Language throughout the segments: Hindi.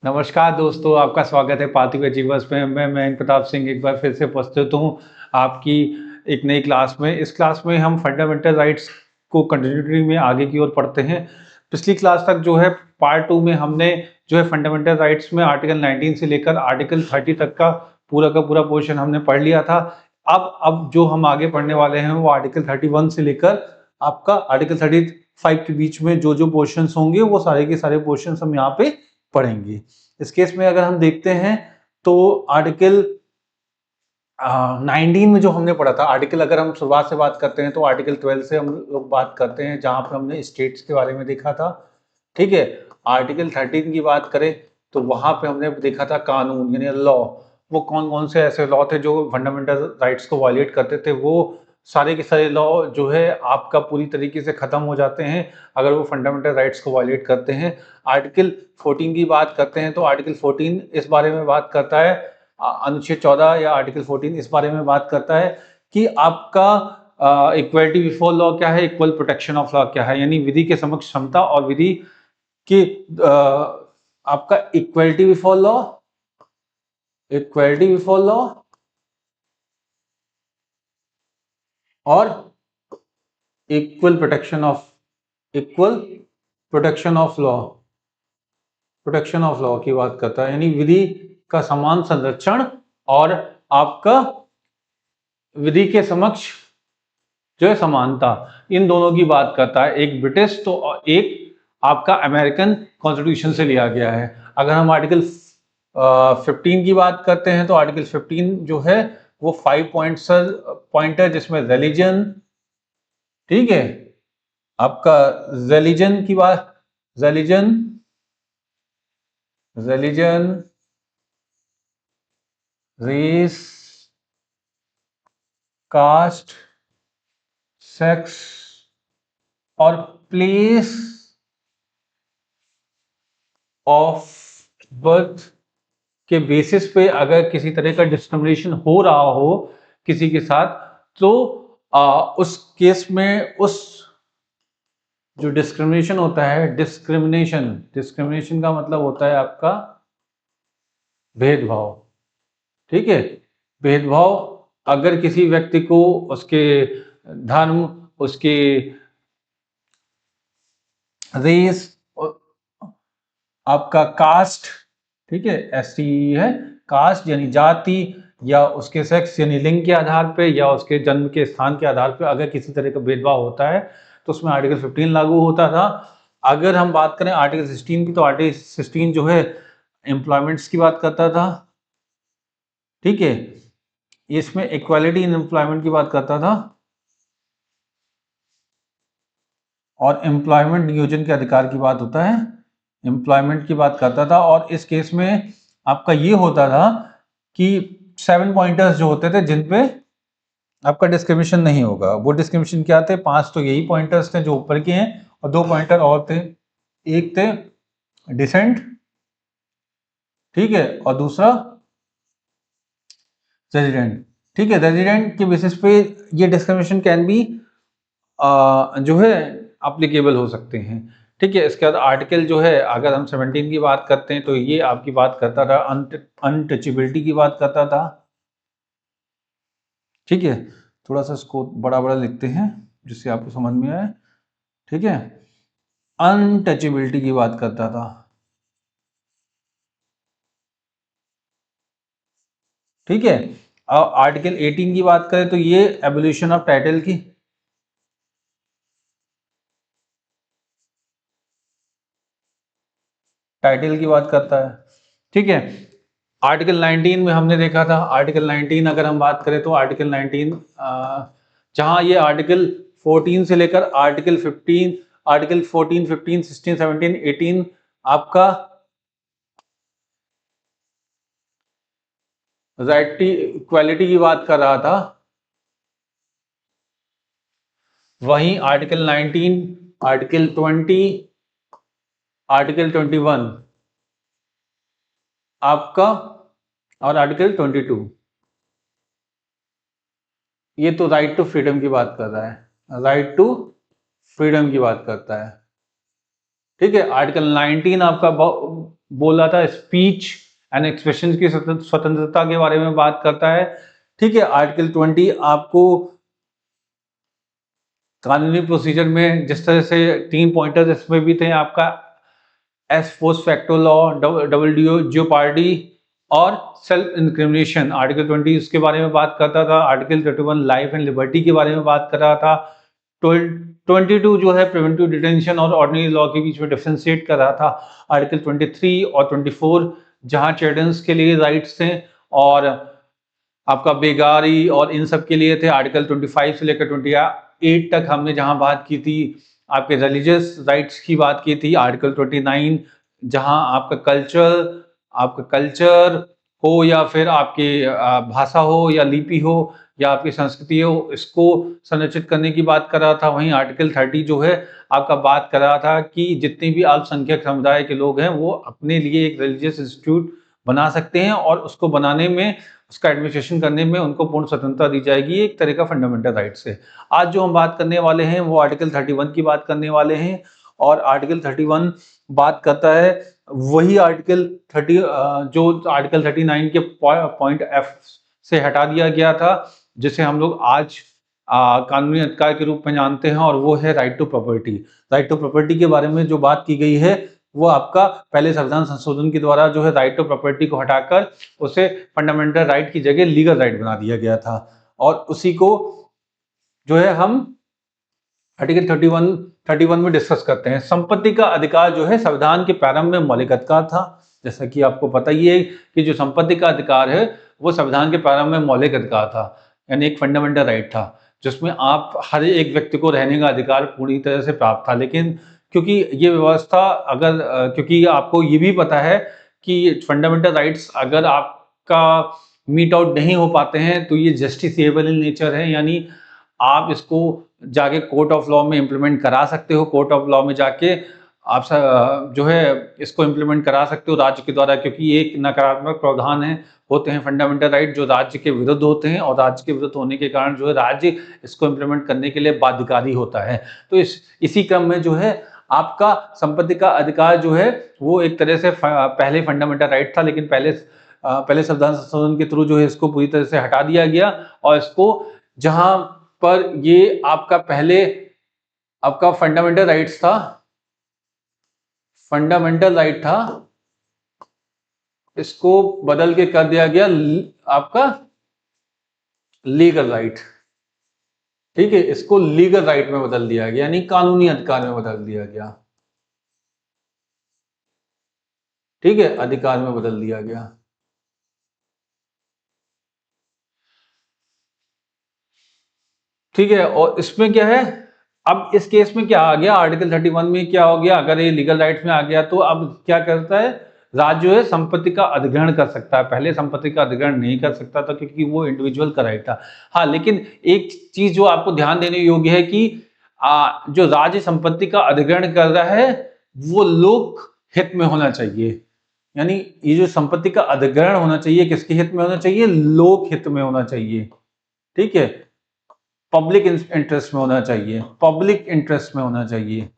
नमस्कार दोस्तों, आपका स्वागत है पार्थिव अचीवर्स में। मैं मयंक प्रताप सिंह एक बार फिर से उपस्थित हूँ आपकी एक नई क्लास में। इस क्लास में हम फंडामेंटल राइट्स को कंटिन्यूटी में आगे की ओर पढ़ते हैं। पिछली क्लास तक जो है पार्ट 2 में हमने जो है फंडामेंटल राइट्स में आर्टिकल 19 से लेकर आर्टिकल 30 तक का पूरा पोर्शन हमने पढ़ लिया था। अब जो हम आगे पढ़ने वाले हैं वो आर्टिकल 31 से लेकर आपका आर्टिकल 35 के बीच में जो पोर्शंस होंगे वो सारे के सारे पोर्शंस हम यहाँ पे पढ़ेंगे। इस केस में अगर हम देखते हैं तो आर्टिकल 19 में जो हमने पढ़ा था आर्टिकल, अगर हम शुरुआत से बात करते हैं तो आर्टिकल 12 से हम लोग बात करते हैं, जहां पर हमने स्टेट्स के बारे में देखा था। ठीक है। आर्टिकल 13 की बात करें तो वहां पे हमने देखा था कानून यानी लॉ। वो कौन कौन से ऐसे लॉ थे जो फंडामेंटल राइट्स को वायलेट करते थे, वो सारे के सारे लॉ जो है आपका पूरी तरीके से खत्म हो जाते हैं अगर वो फंडामेंटल राइट्स को वायलेट करते हैं। आर्टिकल 14 की बात करते हैं तो आर्टिकल 14 इस बारे में बात करता है, अनुच्छेद 14 या आर्टिकल 14 इस बारे में बात करता है कि आपका इक्वलिटी बिफोर लॉ क्या है, इक्वल प्रोटेक्शन ऑफ लॉ क्या है, यानी विधि के समक्ष क्षमता और विधि की आपका equality before law, equality before law और equal protection of, equal protection of law, protection of law की बात करता है, यानी विधि का समान संरक्षण और आपका विधि के समक्ष जो है समानता, इन दोनों की बात करता है। एक ब्रिटिश तो एक आपका अमेरिकन कॉन्स्टिट्यूशन से लिया गया है। अगर हम आर्टिकल 15 की बात करते हैं तो आर्टिकल 15 जो है वो 5 पॉइंट है, जिसमें रिलीजन, ठीक है, आपका रिलीजन की बात, religion, religion, race, caste, sex और प्लेस ऑफ बर्थ के बेसिस पे अगर किसी तरह का डिस्क्रिमिनेशन हो रहा हो किसी के साथ, तो उस केस में उस जो डिस्क्रिमिनेशन होता है, डिस्क्रिमिनेशन, डिस्क्रिमिनेशन का मतलब होता है आपका भेदभाव। ठीक है। भेदभाव अगर किसी व्यक्ति को उसके धर्म, उसके रेस, आपका कास्ट, ठीक है, एसटी है, कास्ट यानी जाति, या उसके सेक्स यानी लिंग के आधार पे, या उसके जन्म के स्थान के आधार पे अगर किसी तरह का भेदभाव होता है तो उसमें आर्टिकल 15 लागू होता था। अगर हम बात करें आर्टिकल 16 की तो आर्टिकल 16 जो है एम्प्लॉयमेंट्स की बात करता था। ठीक है। इसमें इक्वालिटी इन एम्प्लॉयमेंट की बात करता था और एम्प्लॉयमेंट नियोजन के अधिकार की बात होता है, एम्प्लॉयमेंट की बात करता था। और इस केस में आपका ये होता था कि 7 पॉइंटर्स जो होते थे जिन पे आपका डिस्क्रिमिनेशन नहीं होगा। वो डिस्क्रिमिनेशन क्या थे? 5 तो यही पॉइंटर्स थे जो ऊपर के हैं, और 2 पॉइंटर और थे। एक थे डिसेंट, ठीक है, और दूसरा रेजिडेंट। ठीक है, रेजिडेंट के बेसिस पे ये डिस्क्रिमिनेशन कैन बी जो है अप्लीकेबल हो सकते हैं। ठीक है। इसके बाद आर्टिकल जो है, अगर हम 17 की बात करते हैं तो ये आपकी बात करता था अनटचेबिलिटी की बात करता था। ठीक है। थोड़ा सा इसको बड़ा बड़ा लिखते हैं जिससे आपको समझ में आए। ठीक है। अनटचेबिलिटी की बात करता था। ठीक है। आर्टिकल 18 की बात करें तो ये एबोल्यूशन ऑफ टाइटल की, टाइटल की बात करता है। ठीक है। आर्टिकल 19 में हमने देखा था, आर्टिकल 19 अगर हम बात करें तो आर्टिकल 19 जहां ये आर्टिकल 14 से लेकर आर्टिकल 15, आर्टिकल 14, 15, 16, 17, 18 आपका राइट इक्वालिटी की बात कर रहा था। वहीं आर्टिकल 19, आर्टिकल 20, आर्टिकल 21 आपका, और आर्टिकल 22 ये तो राइट टू फ्रीडम की बात कर रहा है, राइट टू फ्रीडम की बात करता है। ठीक है। आर्टिकल 19 आपका बोल रहा था स्पीच एंड एक्सप्रेशन की स्वतंत्रता के बारे में बात करता है। ठीक है। आर्टिकल 20 आपको कानूनी प्रोसीजर में जिस तरह से 3 पॉइंटर्स इसमें भी थे आपका S post facto law, double jeopardy और सेल्फ इंक्रिमिनेशन। आर्टिकल 20 उसके बारे में बात करता था। आर्टिकल 31 लाइफ एंड लिबर्टी के बारे में बात कर रहा था। 22 जो है प्रिवेंटिव डिटेंशन और ऑर्डिनरी लॉ के बीच में डिफरेंशिएट कर रहा था। आर्टिकल 23 और 24 जहां चिल्ड्रंस के लिए राइट्स थे और आपका बेगारी और इन सब के लिए थे। आर्टिकल 25 से लेकर 28 तक हमने जहां बात की थी आपके रिलीजियस राइट्स की बात की थी। आर्टिकल 29 जहां आपका कल्चर हो या फिर आपकी भाषा हो या लिपि हो या आपकी संस्कृति हो, इसको संरक्षित करने की बात कर रहा था। वहीं आर्टिकल 30 जो है आपका बात कर रहा था कि जितने भी अल्पसंख्यक समुदाय के लोग हैं वो अपने लिए एक रिलीजियस इंस्टीट्यूट बना सकते हैं और उसको बनाने में, उसका एडमिनिस्ट्रेशन करने में उनको पूर्ण स्वतंत्रता दी जाएगी। एक तरह का फंडामेंटल राइट्स है। आज जो हम बात करने वाले हैं वो आर्टिकल 31 की बात करने वाले हैं और आर्टिकल 31 बात करता है वही आर्टिकल 30 जो आर्टिकल 39 के पॉइंट एफ से हटा दिया गया था, जिसे हम लोग आज कानूनी अधिकार के रूप में जानते हैं, और वो है right to property. Right to property के बारे में जो बात की गई है वो आपका पहले संविधान संशोधन के द्वारा जो है राइट टू प्रॉपर्टी को हटाकर उसे फंडामेंटल राइट की जगह लीगल राइट बना दिया गया था। और उसी को जो है हम आर्टिकल 31 में डिस्कस करते हैं। संपत्ति का अधिकार जो है संविधान के प्रारंभ में मौलिक अधिकार था। जैसा कि आपको पता ही है कि जो संपत्ति का अधिकार है वो संविधान के प्रारंभ में मौलिक अधिकार था, यानी एक फंडामेंटल राइट था जिसमें आप हर एक व्यक्ति को रहने का अधिकार पूरी तरह से प्राप्त था। लेकिन क्योंकि ये व्यवस्था क्योंकि आपको ये भी पता है कि फंडामेंटल राइट्स अगर आपका मीट आउट नहीं हो पाते हैं तो ये जस्टिसेबल इन नेचर है, यानी आप इसको जाके कोर्ट ऑफ लॉ में इम्प्लीमेंट करा सकते हो। कोर्ट ऑफ लॉ में जाके आप जो है इसको इम्प्लीमेंट करा सकते हो राज्य के द्वारा, क्योंकि एक नकारात्मक प्रावधान होते हैं फंडामेंटल राइट जो राज्य के विरुद्ध होते हैं, और राज्य के विरुद्ध होने के कारण जो है राज्य इसको इम्प्लीमेंट करने के लिए बाध्यकारी होता है। तो इसी क्रम में जो है आपका संपत्ति का अधिकार जो है वो एक तरह से पहले फंडामेंटल राइट था, लेकिन पहले संविधान संशोधन के थ्रू जो है इसको पूरी तरह से हटा दिया गया। और इसको जहां पर ये आपका फंडामेंटल राइट था, इसको बदल के कर दिया गया आपका लीगल राइट। ठीक है, इसको लीगल राइट में बदल दिया गया, यानी कानूनी अधिकार में बदल दिया गया। ठीक है, अधिकार में बदल दिया गया। ठीक है, और इसमें क्या है, अब इस केस में क्या आ गया, आर्टिकल 31 में क्या हो गया, अगर ये लीगल राइट्स में आ गया तो अब क्या करता है, राज्य जो है संपत्ति का अधिग्रहण कर सकता है। पहले संपत्ति का अधिग्रहण नहीं कर सकता था क्योंकि वो इंडिविजुअल का राइट था। हाँ, लेकिन एक चीज जो आपको ध्यान देने योग्य है कि जो राज्य संपत्ति का अधिग्रहण कर रहा है वो लोक हित में होना चाहिए। यानी ये जो संपत्ति का अधिग्रहण होना चाहिए किसके हित में होना चाहिए, लोक हित में होना चाहिए। ठीक है, पब्लिक इंटरेस्ट में होना चाहिए, पब्लिक इंटरेस्ट में होना चाहिए।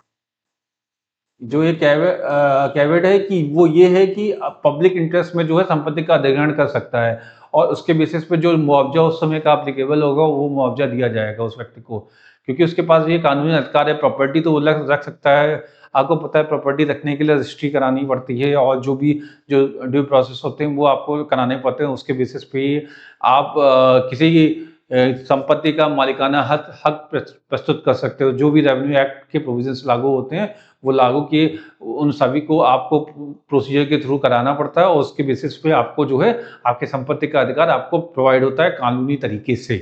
जो ये कैवेट है कि वो ये है कि पब्लिक इंटरेस्ट में जो है संपत्ति का अधिग्रहण कर सकता है, और उसके बेसिस पे जो मुआवजा उस समय का एप्लीकेबल होगा वो मुआवजा दिया जाएगा उस व्यक्ति को, क्योंकि उसके पास ये कानूनी अधिकार है। प्रॉपर्टी तो वो रख सकता है। आपको पता है प्रॉपर्टी रखने के लिए रजिस्ट्री करानी पड़ती है, और जो ड्यू प्रोसेस होते हैं वो आपको कराने पड़ते हैं। उसके बेसिस पे आप किसी संपत्ति का मालिकाना हक प्रस्तुत कर सकते हो। जो भी रेवेन्यू एक्ट के प्रोविजंस लागू होते हैं वो लागू किए उन सभी को आपको प्रोसीजर के थ्रू कराना पड़ता है, और उसके बेसिस पे आपको जो है आपके संपत्ति का अधिकार आपको प्रोवाइड होता है कानूनी तरीके से।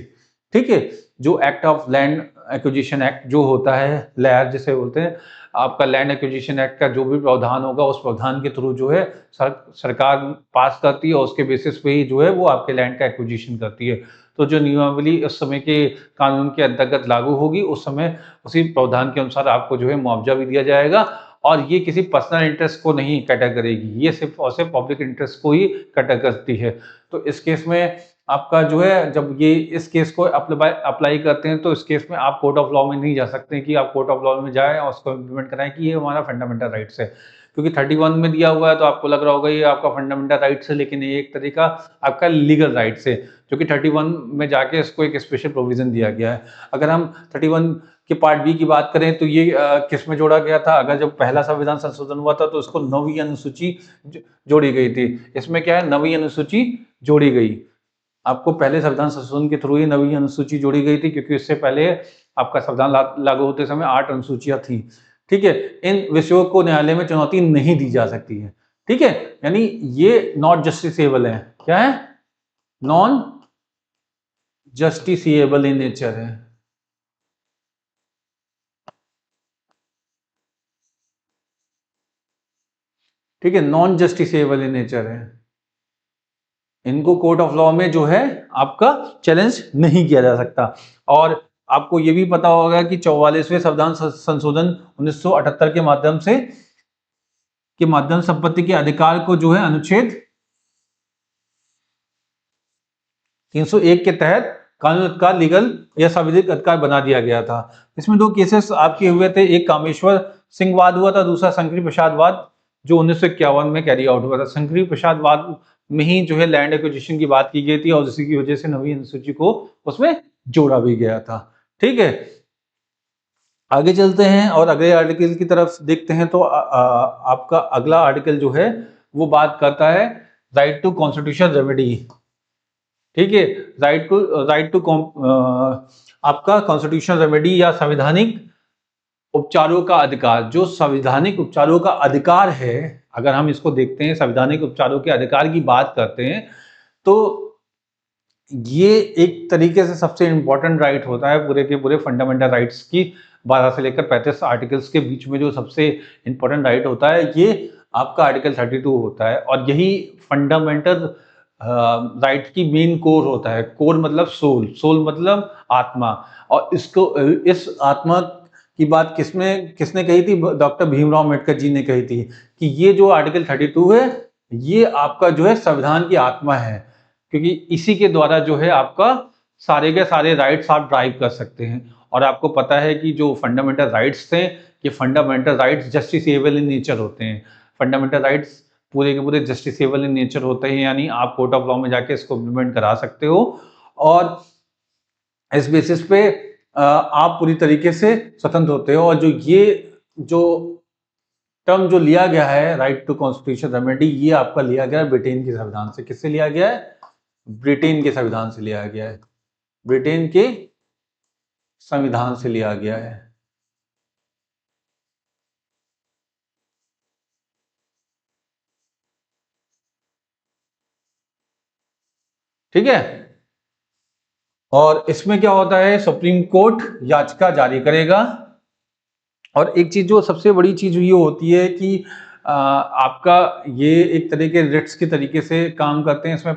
ठीक है, जो act of land acquisition act जो होता है, लैर जिसे बोलते हैं, आपका लैंड एक्विजिशन एक्ट का जो भी प्रावधान होगा उस प्रावधान के थ्रू जो है सरकार पास करती है, और उसके बेसिस पे ही जो है वो आपके लैंड का एक्विजिशन करती है। तो जो नियमावली उस समय के कानून के अंतर्गत लागू होगी उस समय उसी प्रावधान के अनुसार आपको जो है मुआवजा भी दिया जाएगा, और ये किसी पर्सनल इंटरेस्ट को नहीं कैटर करेगी, ये सिर्फ और सिर्फ पब्लिक इंटरेस्ट को ही कैटर करती है। तो इस केस में आपका जो है जब ये इस केस को अप्लाई करते हैं तो इस केस में आप कोर्ट ऑफ लॉ में नहीं जा सकते कि आप कोर्ट ऑफ लॉ में जाएँ और उसको इम्प्लीमेंट कराएँ कि ये हमारा फंडामेंटल राइट्स है। क्योंकि 31 में दिया हुआ है तो आपको लग रहा होगा ये आपका फंडामेंटल राइट्स है, लेकिन ये एक तरीका आपका लीगल राइट्स है, जो कि 31 में जाके इसको एक स्पेशल प्रोविज़न दिया गया है। अगर हम 31 के पार्ट बी की बात करें तो ये किस में जोड़ा गया था? अगर जब पहला संविधान संशोधन हुआ था तो उसको 9वीं अनुसूची जोड़ी गई थी। इसमें क्या है, 9वीं अनुसूची जोड़ी गई। आपको पहले संविधान संशोधन के थ्रू ही 9वीं अनुसूची जोड़ी गई थी, क्योंकि इससे पहले आपका संविधान लागू होते समय 8 अनुसूचियां थी। ठीक है, इन विषयों को न्यायालय में चुनौती नहीं दी जा सकती है। ठीक है, यानी ये नॉट जस्टिसेबल है। क्या है? नॉन जस्टिसेबल इन नेचर है। ठीक है, नॉन जस्टिसेबल इन नेचर है। इनको कोर्ट ऑफ लॉ में जो है आपका चैलेंज नहीं किया जा सकता। और आपको ये भी पता होगा कि 44वें संविधान संशोधन 1978 के माध्यम संपत्ति के अधिकार को जो है अनुच्छेद 301 के तहत कानून अधिकार, लीगल या संवैधानिक अधिकार बना दिया गया था। इसमें 2 केसेस आपके हुए थे, एक कामेश्वर सिंह वाद हुआ था, दूसरा शंकरी प्रसाद वाद जो 1951 में कैरी आउट हुआ था। शंकरी प्रसाद वाद में ही जो है लैंड एक्विजिशन की बात की गई थी और इसी की वजह से 9वीं अनुसूची को उसमें जोड़ा भी गया था। ठीक है, आगे चलते हैं और अगले आर्टिकल की तरफ देखते हैं। तो आपका अगला आर्टिकल जो है वो बात करता है राइट टू कॉन्स्टिट्यूशन रेमेडी। ठीक है, राइट टू आपका कॉन्स्टिट्यूशनल रेमेडी या संवैधानिक उपचारों का अधिकार। जो संवैधानिक उपचारों का अधिकार है, अगर हम इसको देखते हैं, संवैधानिक उपचारों के अधिकार की बात करते हैं, तो ये एक तरीके से सबसे इंपॉर्टेंट राइट होता है पूरे के पूरे फंडामेंटल राइट्स की 12 से लेकर 35 आर्टिकल्स के बीच में। जो सबसे इंपॉर्टेंट राइट होता है ये आपका आर्टिकल 32 होता है, और यही फंडामेंटल राइट की मेन कोर होता है। कोर मतलब सोल, सोल मतलब आत्मा। और इसको इस आत्मा की बात किसने कही थी? डॉक्टर भीमराव अम्बेडकर जी ने कही थी कि ये जो आर्टिकल 32 है ये आपका जो है संविधान की आत्मा है, क्योंकि इसी के द्वारा जो है आपका सारे के सारे राइट्स आप ड्राइव कर सकते हैं। और आपको पता है कि जो फंडामेंटल राइट्स थे, ये fundamental rights justiciable in nature होते हैं। फंडामेंटल राइट्स पूरे के पूरे जस्टिसेबल इन नेचर होते हैं, यानी आप कोर्ट ऑफ लॉ में जाके इसको इम्प्लीमेंट करा सकते हो और इस बेसिस पे आप पूरी तरीके से स्वतंत्र होते हो। और जो टर्म जो लिया गया है राइट टू कॉन्स्टिट्यूशन रेमेडी, ये आपका लिया गया है ब्रिटेन के संविधान से। किससे लिया गया है? ब्रिटेन के संविधान से लिया गया है। ब्रिटेन के संविधान से लिया गया है। ठीक है, और इसमें क्या होता है, सुप्रीम कोर्ट याचिका जारी करेगा। और एक चीज जो सबसे बड़ी चीज ये होती है कि आपका ये एक तरह के रिट्स के तरीके से काम करते हैं। इसमें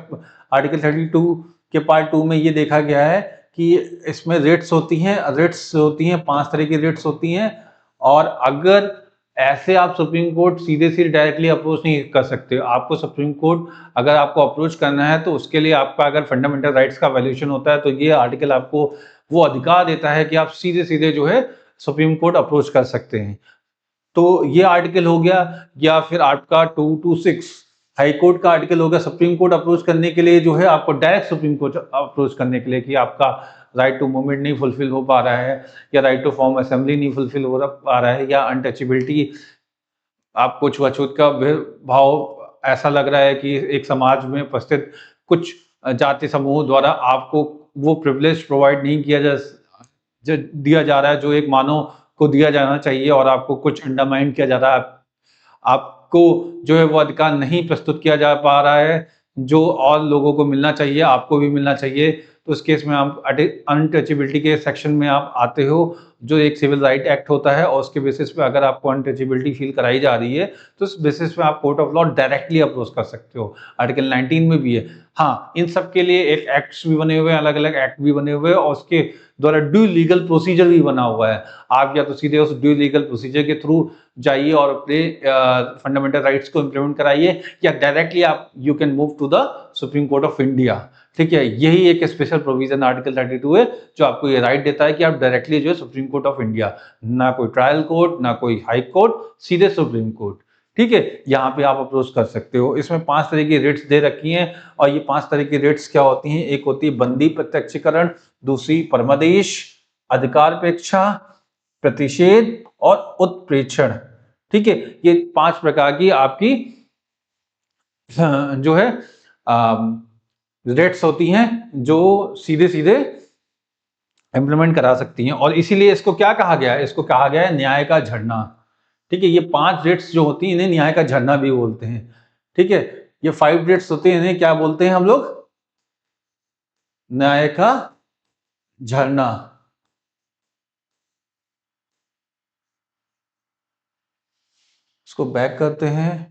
आर्टिकल 32 के पार्ट 2 में ये देखा गया है कि इसमें रिट्स होती हैं 5 तरह की रिट्स होती हैं। और अगर ऐसे आप सुप्रीम कोर्ट सीधे डायरेक्टली अप्रोच नहीं कर सकते। आपको सुप्रीम कोर्ट अगर आपको अप्रोच करना है तो उसके लिए आपका अगर फंडामेंटल राइट्स का वैल्यूएशन होता है तो ये आर्टिकल आपको वो अधिकार देता है कि आप सीधे जो है सुप्रीम कोर्ट अप्रोच कर सकते हैं। तो ये आर्टिकल हो गया। या फिर आपका 226 हाई कोर्ट का आर्टिकल हो गया। सुप्रीम कोर्ट अप्रोच करने के लिए जो है आपको डायरेक्ट सुप्रीम कोर्ट अप्रोच करने के लिए कि आपका राइट टू मूवमेंट नहीं फुलफिल हो पा रहा है, या राइट टू फॉर्म असेंबली नहीं फुलफिल हो पा रहा है, या अनटचेबिलिटी, आपको छुआछूत का भाव ऐसा लग रहा है कि एक समाज में उपस्थित कुछ जाति समूह द्वारा आपको वो प्रिविलेज प्रोवाइड नहीं दिया जा रहा है जो एक मानव को दिया जाना चाहिए, और आपको कुछ अंडरमाइन किया जा रहा है। आपको जो है वो अधिकार नहीं प्रस्तुत किया जा पा रहा है जो और लोगों को मिलना चाहिए, आपको भी मिलना चाहिए। तो उस केस में आप अनटचेबिलिटी के सेक्शन में आप आते हो जो एक सिविल राइट एक्ट होता है और उसके बेसिस पे अगर आपको अनटचेबिलिटी फील कराई जा रही है तो उस बेसिस पे आप court of law directly approach कर सकते हो। आर्टिकल 19 में भी है। हाँ, इन सब के लिए एक एक्ट्स भी बने हुए हैं, अलग अलग एक्ट भी बने हुए हैं और उसके द्वारा ड्यू लीगल प्रोसीजर भी बना हुआ है। आप या तो सीधे उस ड्यू लीगल प्रोसीजर के थ्रू जाइए और अपने फंडामेंटल राइट्स को इम्प्लीमेंट कराइए, या डायरेक्टली आप you can move to the supreme court of India. ठीक है, यही एक स्पेशल प्रोविजन आर्टिकल 32 है जो आपको ये राइट देता है कि आप डायरेक्टली जो है सुप्रीम कोर्ट ऑफ इंडिया, ना कोई ट्रायल कोर्ट ना कोई हाई कोर्ट, सीधे सुप्रीम कोर्ट। ठीक है, यहाँ पे आप अप्रोच कर सकते हो। इसमें 5 तरह की रेट्स दे रखी हैं और ये 5 तरह की रेट्स क्या होती हैं? एक होती है बंदी प्रत्यक्षीकरण, दूसरी परमादेश, अधिकारपेक्षा, प्रतिषेध और उत्प्रेक्षण। ठीक है, ये 5 प्रकार की आपकी जो है रेट्स होती हैं जो सीधे सीधे इंप्लीमेंट करा सकती हैं और इसीलिए इसको क्या कहा गया है? इसको कहा गया है न्याय का झरना। ठीक है, ये 5 रेट्स जो होती हैं इन्हें न्याय का झरना भी बोलते हैं। ठीक है, ये 5 रेट्स होते हैं, इन्हें क्या बोलते हैं हम लोग? न्याय का झरना। इसको बैक करते हैं,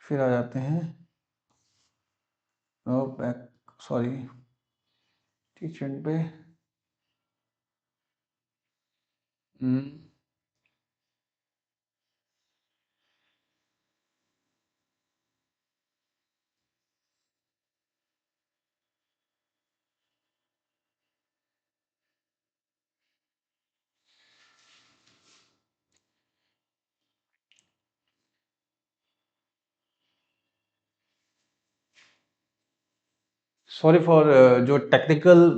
फिर आ जाते हैं बैक, सॉरी टीचर पे। सॉरी फॉर जो टेक्निकल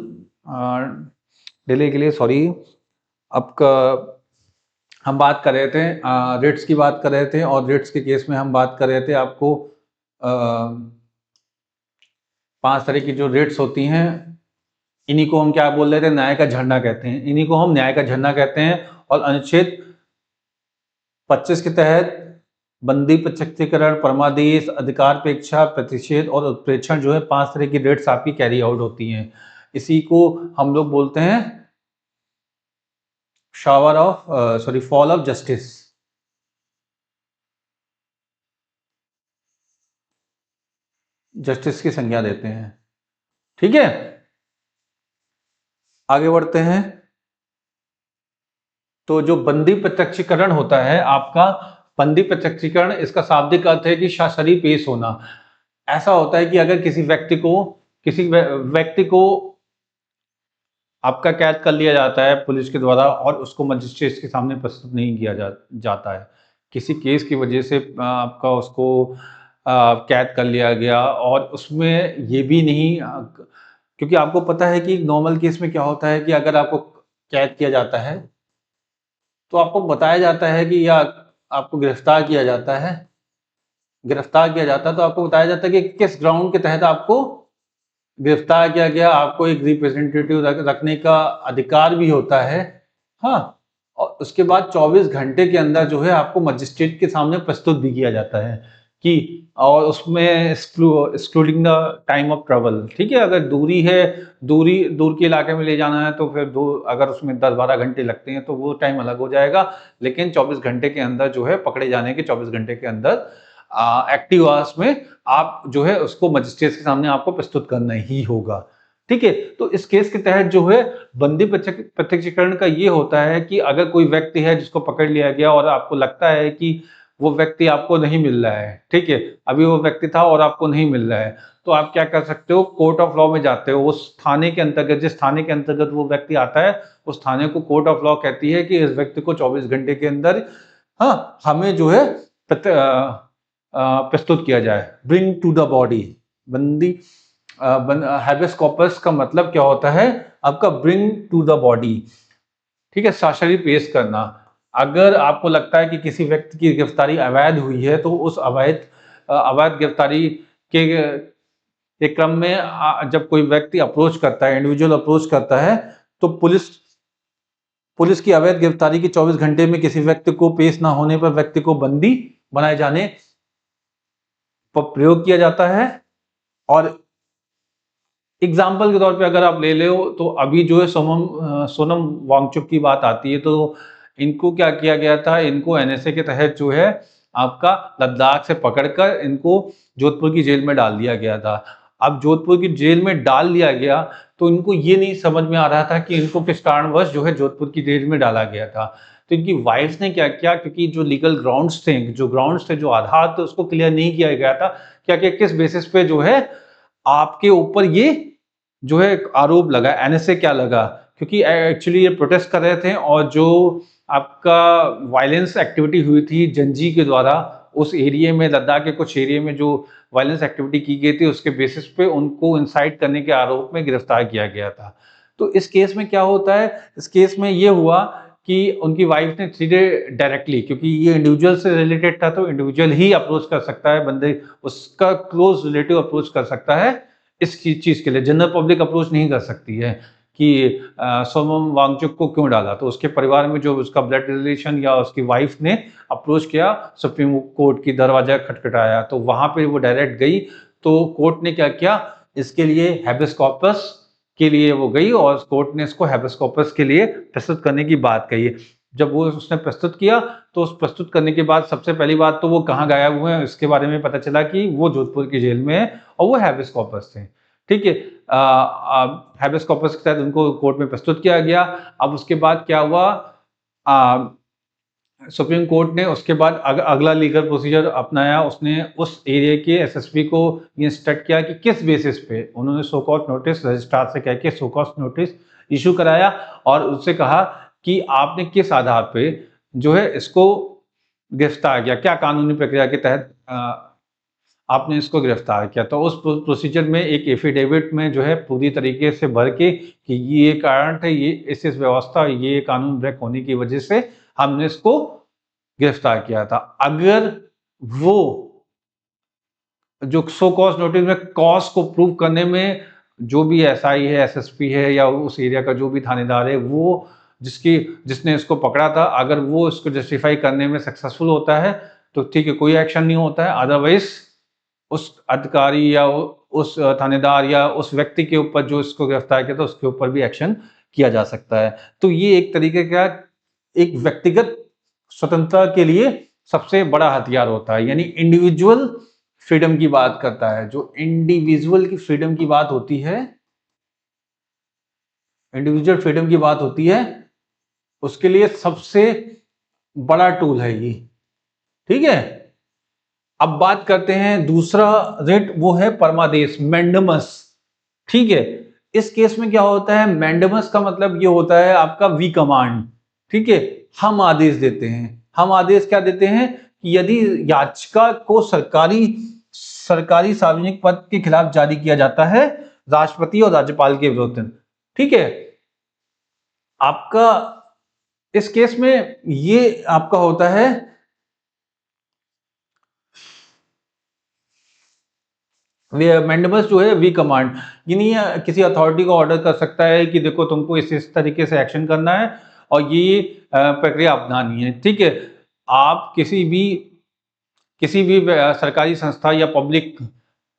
डिले के लिए सॉरी। आपका हम बात कर रहे थे रेट्स की बात कर रहे थे और रेट्स के केस में हम बात कर रहे थे आपको 5 तरह की जो रेट्स होती हैं इन्हीं को हम क्या बोल रहे थे? न्याय का झरना कहते हैं। इन्हीं को हम न्याय का झरना कहते हैं और अनुच्छेद 25 के तहत बंदी प्रत्यक्षीकरण, परमादेश, अधिकारपेक्षा, प्रतिषेध और उत्प्रेक्षण जो है 5 तरह की रेट्स आपकी कैरी आउट होती हैं। इसी को हम लोग बोलते हैं shower of sorry fall of justice. Justice की संज्ञा देते हैं। ठीक है, आगे बढ़ते हैं। तो जो बंदी प्रत्यक्षीकरण होता है आपका, बंदी प्रत्यक्षीकरण इसका शाब्दिक अर्थ है कि सशरीर पेश होना। ऐसा होता है कि अगर किसी व्यक्ति को आपका कैद कर लिया जाता है पुलिस के द्वारा और उसको मजिस्ट्रेट के सामने प्रस्तुत नहीं किया जाता है, किसी केस की वजह से आपका उसको कैद कर लिया गया और उसमें ये भी नहीं क्योंकि आपको पता है कि नॉर्मल केस में क्या होता है कि अगर आपको कैद किया जाता है तो आपको बताया जाता है कि या आपको गिरफ्तार किया जाता है तो आपको बताया जाता है कि किस ग्राउंड के तहत आपको गिरफ्तार किया गया। आपको एक रिप्रेजेंटेटिव रखने का अधिकार भी होता है। हाँ, और उसके बाद 24 घंटे के अंदर जो है आपको मजिस्ट्रेट के सामने प्रस्तुत भी किया जाता है कि और उसमें excluding the time of travel. ठीक है, अगर दूरी है, दूर के इलाके में ले जाना है तो फिर अगर उसमें 10-12 घंटे लगते हैं तो वो टाइम अलग हो जाएगा, लेकिन 24 घंटे के अंदर जो है पकड़े जाने के 24 घंटे के अंदर एक्टिव आवर्स में आप जो है उसको मजिस्ट्रेट के सामने आपको प्रस्तुत करना ही होगा। ठीक है, तो इस केस के तहत जो है बंदी प्रत्यक्षीकरण का ये होता है कि अगर कोई व्यक्ति है जिसको पकड़ लिया गया और आपको लगता है कि वो व्यक्ति आपको नहीं मिल रहा है, ठीक है, अभी वो व्यक्ति था और आपको नहीं मिल रहा है, तो आप क्या कर सकते हो? कोर्ट ऑफ लॉ में जाते हो। उस थाने के अंतर्गत, जिस थाने के अंतर्गत वो व्यक्ति आता है, उस थाने को कोर्ट ऑफ लॉ कहती है कि इस व्यक्ति को 24 घंटे के अंदर हमें जो है प्रस्तुत किया जाए। ब्रिंग टू द बॉडी, बंदी हैबेस कॉर्पस का मतलब क्या होता है? आपका ब्रिंग टू द बॉडी। ठीक है, सशरीर पेश करना। अगर आपको लगता है कि किसी व्यक्ति की गिरफ्तारी अवैध हुई है तो उस अवैध गिरफ्तारी के क्रम में जब कोई व्यक्ति अप्रोच करता है, इंडिविजुअल अप्रोच करता है, तो पुलिस की अवैध गिरफ्तारी के 24 घंटे में किसी व्यक्ति को पेश ना होने पर व्यक्ति को बंदी बनाए जाने पर प्रयोग किया जाता है। और एग्जाम्पल के तौर पे अगर आप ले लो तो अभी जो है सोनम वांगचुक की बात आती है, तो इनको क्या किया गया था, इनको एनएसए के तहत जो है आपका लद्दाख से पकड़कर इनको जोधपुर की जेल में डाल दिया गया था। अब जोधपुर की जेल में डाल दिया गया तो इनको ये नहीं समझ में आ रहा था कि इनको किस कारणवश जो है जोधपुर की जेल में डाला गया था। तो इनकी वाइफ ने क्या किया, क्योंकि जो लीगल ग्राउंड्स थे, जो आधार थे, उसको क्लियर नहीं किया गया था क्या कि किस बेसिस पे जो है आपके ऊपर ये जो है एक आरोप लगा, एनएसए क्या लगा, क्योंकि एक्चुअली ये प्रोटेस्ट कर रहे थे और जो आपका वायलेंस एक्टिविटी हुई थी जंजी के द्वारा उस एरिया में, लद्दाख के कुछ एरिया में जो वायलेंस एक्टिविटी की गई थी, उसके बेसिस पे उनको इंसाइट करने के आरोप में गिरफ्तार किया गया था। तो इस केस में क्या होता है, इस केस में ये हुआ कि उनकी वाइफ ने सीधे डायरेक्टली, क्योंकि ये इंडिविजुअल से रिलेटेड था तो इंडिविजुअल ही अप्रोच कर सकता है, बंदे उसका क्लोज रिलेटिव अप्रोच कर सकता है इस चीज के लिए, जनरल पब्लिक अप्रोच नहीं कर सकती है कि सोनम वांगचुक को क्यों डाला। तो उसके परिवार में जो उसका ब्लड रिलेशन या उसकी वाइफ ने अप्रोच किया, सुप्रीम कोर्ट की दरवाजा खटखटाया, तो वहां पे वो डायरेक्ट गई। तो कोर्ट ने क्या किया, इसके लिए हैबेस कॉर्पस के लिए वो गई और कोर्ट ने इसको हैबेस कॉर्पस के लिए प्रस्तुत करने की बात कही। जब वो उसने प्रस्तुत किया तो उस प्रस्तुत करने के बाद सबसे पहली बात तो वो कहाँ गायब हुए हैं इसके बारे में पता चला कि वो जोधपुर की जेल में है और वो हैबेस कॉर्पस थे। ठीक है, हैबेस कॉर्पस के तहत उनको कोर्ट में प्रस्तुत किया गया। अब उसके बाद क्या हुआ, सुप्रीम कोर्ट ने उसके बाद अगला लीगल प्रोसीजर अपनाया। उसने उस एरिया के एसएसपी को ये इंस्ट्रक्ट किया कि किस बेसिस पे उन्होंने सो कॉज नोटिस रजिस्ट्रार से कह के सो कॉज नोटिस इशू कराया और उससे कहा कि आपने किस आधार पे जो है इसको गिरफ्तार किया, क्या कानूनी प्रक्रिया के तहत आपने इसको गिरफ्तार किया। तो उस प्रोसीजर में एक एफिडेविट में जो है पूरी तरीके से भर के कि ये कारण थे, ये इस व्यवस्था, ये कानून ब्रेक होने की वजह से हमने इसको गिरफ्तार किया था। अगर वो जो सो कॉज नोटिस में कॉज को प्रूव करने में जो भी एसआई है, एसएसपी है या उस एरिया का जो भी थानेदार है, वो जिसने इसको पकड़ा था, अगर वो इसको जस्टिफाई करने में सक्सेसफुल होता है तो ठीक है, कोई एक्शन नहीं होता है। अदरवाइज उस अधिकारी या उस थानेदार या उस व्यक्ति के ऊपर जो इसको गिरफ्तार किया था उसके ऊपर भी एक्शन किया जा सकता है। तो ये एक तरीके का एक व्यक्तिगत स्वतंत्रता के लिए सबसे बड़ा हथियार होता है, यानी इंडिविजुअल फ्रीडम की बात करता है। जो इंडिविजुअल की फ्रीडम की बात होती है, इंडिविजुअल फ्रीडम की बात होती है, उसके लिए सबसे बड़ा टूल है ये। ठीक है, अब बात करते हैं दूसरा रिट, वो है परमादेश, मैंडेमस। ठीक है, इस केस में क्या होता है, मैंडेमस का मतलब ये होता है आपका वी कमांड। ठीक है, हम आदेश देते हैं। हम आदेश क्या देते हैं कि यदि याचिका को सरकारी सार्वजनिक पद के खिलाफ जारी किया जाता है राष्ट्रपति और राज्यपाल के विरुद्ध। ठीक है, आपका इस केस में ये आपका होता है मैंडेमस जो है वी कमांड, यानी किसी अथॉरिटी को ऑर्डर कर सकता है कि देखो तुमको इस तरीके से एक्शन करना है और ये प्रक्रिया अपनानी है। ठीक है, आप किसी भी सरकारी संस्था या पब्लिक,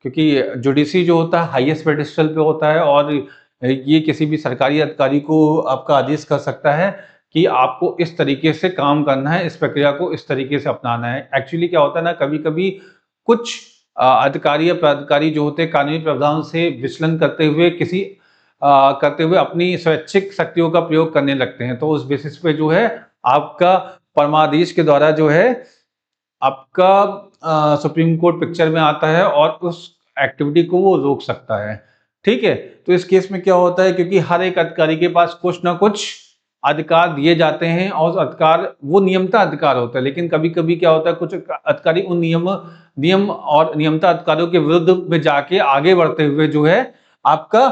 क्योंकि जुडिशरी जो होता है हाईएस्ट पेडिस्टल पे होता है और ये किसी भी सरकारी अधिकारी को आपका आदेश कर सकता है कि आपको इस तरीके से काम करना है, इस प्रक्रिया को इस तरीके से अपनाना है। एक्चुअली क्या होता है ना, कभी कभी कुछ अधिकारी या प्राधिकारी जो होते हैं कानूनी प्रावधान से विचलन करते हुए अपनी स्वैच्छिक शक्तियों का प्रयोग करने लगते हैं। तो उस बेसिस पे जो है आपका परमादेश के द्वारा जो है आपका सुप्रीम कोर्ट पिक्चर में आता है और उस एक्टिविटी को वो रोक सकता है। ठीक है, तो इस केस में क्या होता है, क्योंकि हर एक अधिकारी के पास कुछ ना कुछ अधिकार दिए जाते हैं और अधिकार वो नियमता अधिकार होता है, लेकिन कभी कभी क्या होता है कुछ अधिकारी उन नियम और नियमता अधिकारियों के विरुद्ध में जाके आगे बढ़ते हुए जो है आपका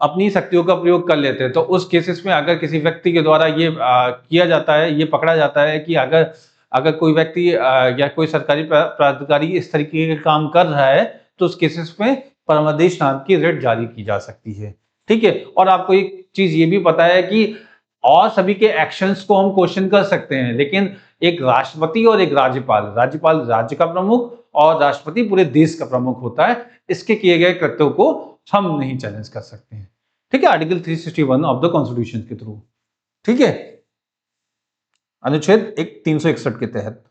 अपनी शक्तियों का प्रयोग कर लेते हैं। तो उस केसेस में अगर किसी व्यक्ति के द्वारा ये किया जाता है, ये पकड़ा जाता है कि अगर कोई व्यक्ति या कोई सरकारी प्राधिकारी इस तरीके के काम कर रहा है तो उस केसेस में परमादेश नाम की रिट जारी की जा सकती है। ठीक है, और आपको एक चीज ये भी पता है कि और सभी के एक्शंस को हम क्वेश्चन कर सकते हैं, लेकिन एक राष्ट्रपति और एक राज्यपाल राज्य का प्रमुख और राष्ट्रपति पूरे देश का प्रमुख होता है, इसके किए गए कृत्यों को हम नहीं चैलेंज कर सकते हैं। ठीक है, आर्टिकल 361 ऑफ द कॉन्स्टिट्यूशन के थ्रू। ठीक है, अनुच्छेद 361 के तहत।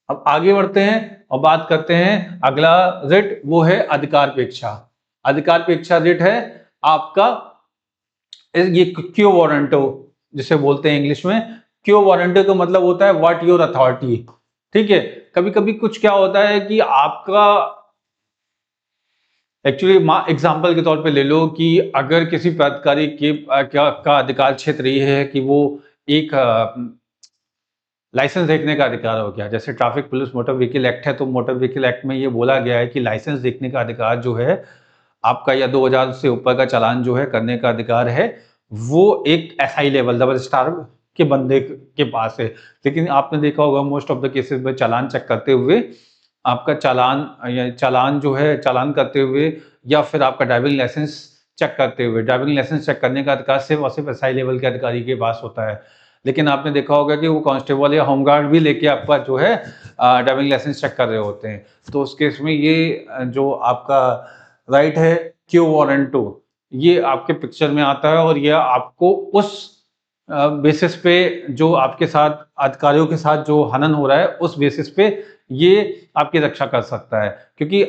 अब आगे बढ़ते हैं और बात करते हैं अगला रिट, वो है अधिकारपेक्षा। अधिकारपेक्षा रिट है आपका ये क्यो वारंटो जिसे बोलते हैं इंग्लिश में। क्यो वारंटो का मतलब होता है व्हाट योर अथॉरिटी। ठीक है, कभी कभी कुछ क्या होता है कि आपका एक्चुअली एग्जाम्पल के तौर पे ले लो कि अगर किसी प्राधिकारी के का अधिकार क्षेत्र ये है कि वो एक लाइसेंस देखने का अधिकार हो गया, जैसे traffic police motor vehicle act है, तो मोटर व्हीकल एक्ट में ये बोला गया है कि लाइसेंस देखने का अधिकार जो है आपका, या 2000 से ऊपर का चालान जो है करने का अधिकार है, वो एक एसआई लेवल डबल स्टार के बंदे के पास है। लेकिन आपने देखा होगा मोस्ट ऑफ द केसेस में चालान चेक करते हुए आपका चालान जो है चालान करते हुए या फिर आपका ड्राइविंग लाइसेंस चेक करते हुए, ड्राइविंग लाइसेंस चेक करने का अधिकार सिर्फ और सिर्फ एसआई लेवल के अधिकारी के पास होता है। लेकिन आपने देखा होगा कि वो कांस्टेबल या होमगार्ड भी लेके आपका जो है ड्राइविंग लाइसेंस चेक कर रहे होते हैं। तो उस केस में ये जो आपका राइट है क्यो वारंटो, ये आपके पिक्चर में आता है और ये आपको उस बेसिस पे जो आपके साथ अधिकारियों के साथ जो हनन हो रहा है उस बेसिस पे ये आपकी रक्षा कर सकता है, क्योंकि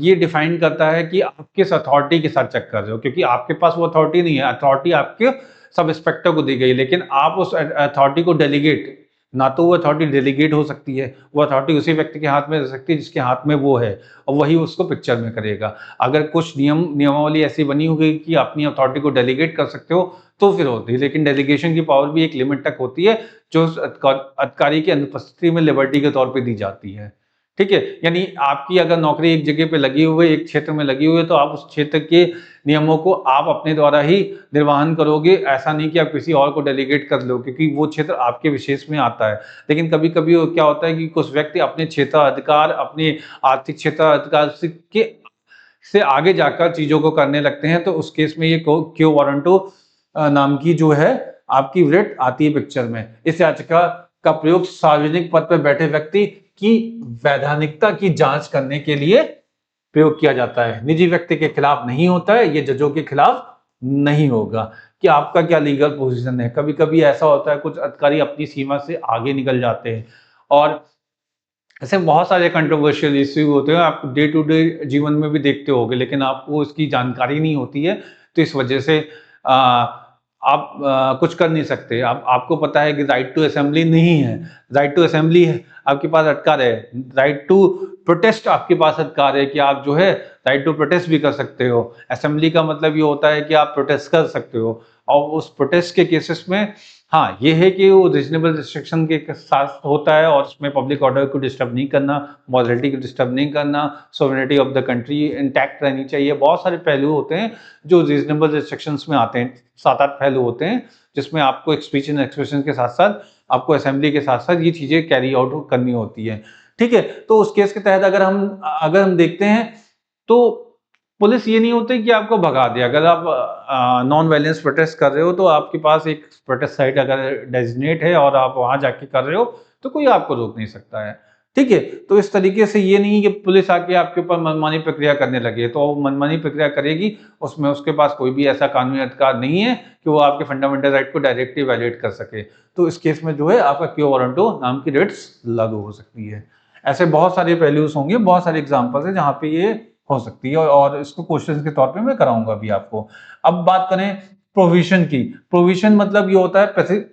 ये डिफाइन करता है कि आप किस अथॉरिटी के साथ चेक कर रहे हो, क्योंकि आपके पास वो अथॉरिटी नहीं है, अथॉरिटी आपके सब इंस्पेक्टर को दी गई, लेकिन आप उस अथॉरिटी को डेलीगेट, ना तो वो अथॉरिटी डेलीगेट हो सकती है, वो अथॉरिटी उसी व्यक्ति के हाथ में रह सकती है जिसके हाथ में वो है, और वही उसको पिक्चर में करेगा। अगर कुछ नियमावली ऐसी बनी हो गई कि अपनी अथॉरिटी को डेलीगेट कर सकते हो तो फिर होती है, लेकिन डेलीगेशन की पावर भी एक लिमिट तक होती है जो अधिकारी की अनुपस्थिति में लिबर्टी के तौर पे दी जाती है। ठीक है, यानी आपकी अगर नौकरी एक जगह पे लगी हुई है, एक क्षेत्र में लगी हुई है, तो आप उस क्षेत्र के नियमों को आप अपने द्वारा ही निर्वहन करोगे, ऐसा नहीं कि आप किसी और को डेलीगेट कर लो, क्योंकि वो क्षेत्र आपके विशेष में आता है। लेकिन कभी कभी क्या होता है कि कुछ व्यक्ति अपने क्षेत्र अधिकार, अपने आर्थिक क्षेत्र अधिकार से आगे जाकर चीजों को करने लगते हैं, तो उस केस में ये क्यो वारंटो नाम की जो है आपकी रिट आती है पिक्चर में। इस याचिका का प्रयोग सार्वजनिक पद पर बैठे व्यक्ति की वैधानिकता की जांच करने के लिए प्रयोग किया जाता है, निजी व्यक्ति के खिलाफ नहीं होता है, ये जजों के खिलाफ नहीं होगा कि आपका क्या लीगल पोजीशन है। कभी कभी ऐसा होता है कुछ अधिकारी अपनी सीमा से आगे निकल जाते हैं, और ऐसे बहुत सारे कंट्रोवर्शियल इश्यू होते हैं, आप डे टू डे जीवन में भी देखते होंगे, लेकिन आपको उसकी जानकारी नहीं होती है, तो इस वजह से आप कुछ कर नहीं सकते। आपको पता है कि राइट टू असेंबली नहीं है, राइट टू असेंबली है आपके पास अधिकार है, राइट टू प्रोटेस्ट आपके पास अधिकार है कि आप जो है राइट टू प्रोटेस्ट भी कर सकते हो। असेंबली का मतलब ये होता है कि आप प्रोटेस्ट कर सकते हो, और उस प्रोटेस्ट के केसेस में हाँ ये है कि वो रीजनेबल रिस्ट्रिक्शन के साथ होता है, और उसमें पब्लिक ऑर्डर को डिस्टर्ब नहीं करना, मॉरलिटी को डिस्टर्ब नहीं करना, sovereignty of the country intact रहनी चाहिए। बहुत सारे पहलू होते हैं जो रीजनेबल रिस्ट्रिक्शंस में आते हैं, 7-8 पहलू होते हैं जिसमें आपको स्पीच एंड एक्सप्रेशन के साथ साथ आपको असेंबली के साथ साथ ये चीजें कैरी आउट करनी होती है। ठीक है, तो उस केस के तहत अगर हम देखते हैं तो पुलिस ये नहीं होती कि आपको भगा दे। अगर आप नॉन वायलेंस प्रोटेस्ट कर रहे हो तो आपके पास एक प्रोटेस्ट साइट अगर डेजिग्नेट है और आप वहां जाके कर रहे हो तो कोई आपको रोक नहीं सकता है। ठीक है, तो इस तरीके से ये नहीं कि पुलिस आके आपके ऊपर मनमानी प्रक्रिया करने लगे, तो मनमानी प्रक्रिया करेगी, उसमें उसके पास कोई भी ऐसा कानूनी अधिकार नहीं है कि वो आपके फंडामेंटल राइट को डायरेक्टली वायलेट कर सके। तो इस केस में जो है आपका क्यो वारंटो नाम की रिट्स लागू हो सकती है। ऐसे बहुत सारे पहलूज होंगे, बहुत सारे एग्जाम्पल्स है जहाँ पे ये हो सकती है, और इसको क्वेश्चन के तौर पे मैं कराऊंगा अभी आपको। अब बात करें प्रोविजन की। प्रोविजन मतलब ये होता है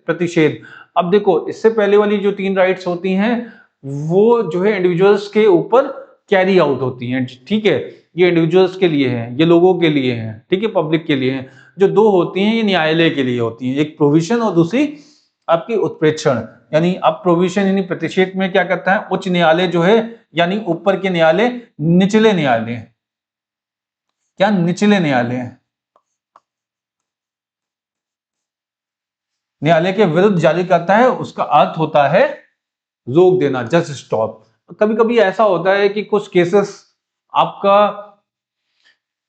प्रतिषेध। अब देखो, इससे पहले वाली जो 3 राइट्स होती हैं वो जो है इंडिविजुअल्स के ऊपर कैरी आउट होती हैं। ठीक है, ये इंडिविजुअल्स के लिए है, ये लोगों के लिए है, ठीक है, पब्लिक के लिए है। जो 2 होती हैं ये न्यायालय के लिए होती हैं, एक प्रोविजन और दूसरी आपकी उत्प्रेक्षण। यानी अब प्रोविजन यानी प्रतिषेध में क्या करता है, उच्च न्यायालय जो है यानी ऊपर के न्यायालय निचले न्यायालय, क्या निचले न्यायालय के विरुद्ध जारी करता है, उसका अर्थ होता है रोक देना, जस्ट स्टॉप। कभी कभी ऐसा होता है कि कुछ केसेस आपका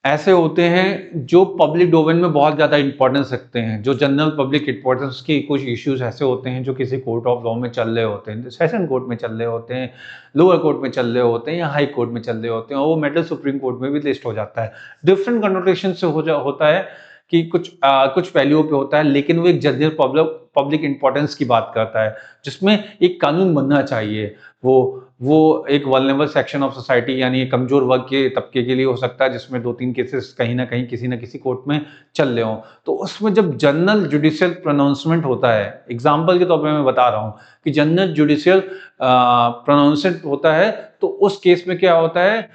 ऐसे होते हैं जो पब्लिक डोमेन में बहुत ज़्यादा इंपॉर्टेंस रखते हैं, जो जनरल पब्लिक इंपॉर्टेंस के कुछ इश्यूज ऐसे होते हैं जो किसी कोर्ट ऑफ लॉ में चल रहे होते हैं, सेशन कोर्ट में चल रहे होते हैं, लोअर कोर्ट में चल रहे होते हैं या हाई कोर्ट में चल रहे होते हैं, और वो मैटर सुप्रीम कोर्ट में भी लिस्ट हो जाता है। डिफरेंट कन्नोटेशन से होता है कि कुछ वैल्यू पे होता है, लेकिन वो एक जनरल पब्लिक इंपॉर्टेंस की बात करता है, जिसमें एक कानून बनना चाहिए। वो एक वल्नरेबल सेक्शन ऑफ सोसाइटी यानी कमजोर वर्ग के तबके के लिए हो सकता है, जिसमें 2-3 केसेस कहीं ना कहीं किसी न किसी कोर्ट में चल रहे हों। तो उसमें जब जनरल जुडिशियल प्रोनाउंसमेंट होता है, एग्जाम्पल के तौर पे मैं बता रहा हूँ कि जनरल जुडिशियल प्रोनाउंसमेंट होता है, तो उस केस में क्या होता है,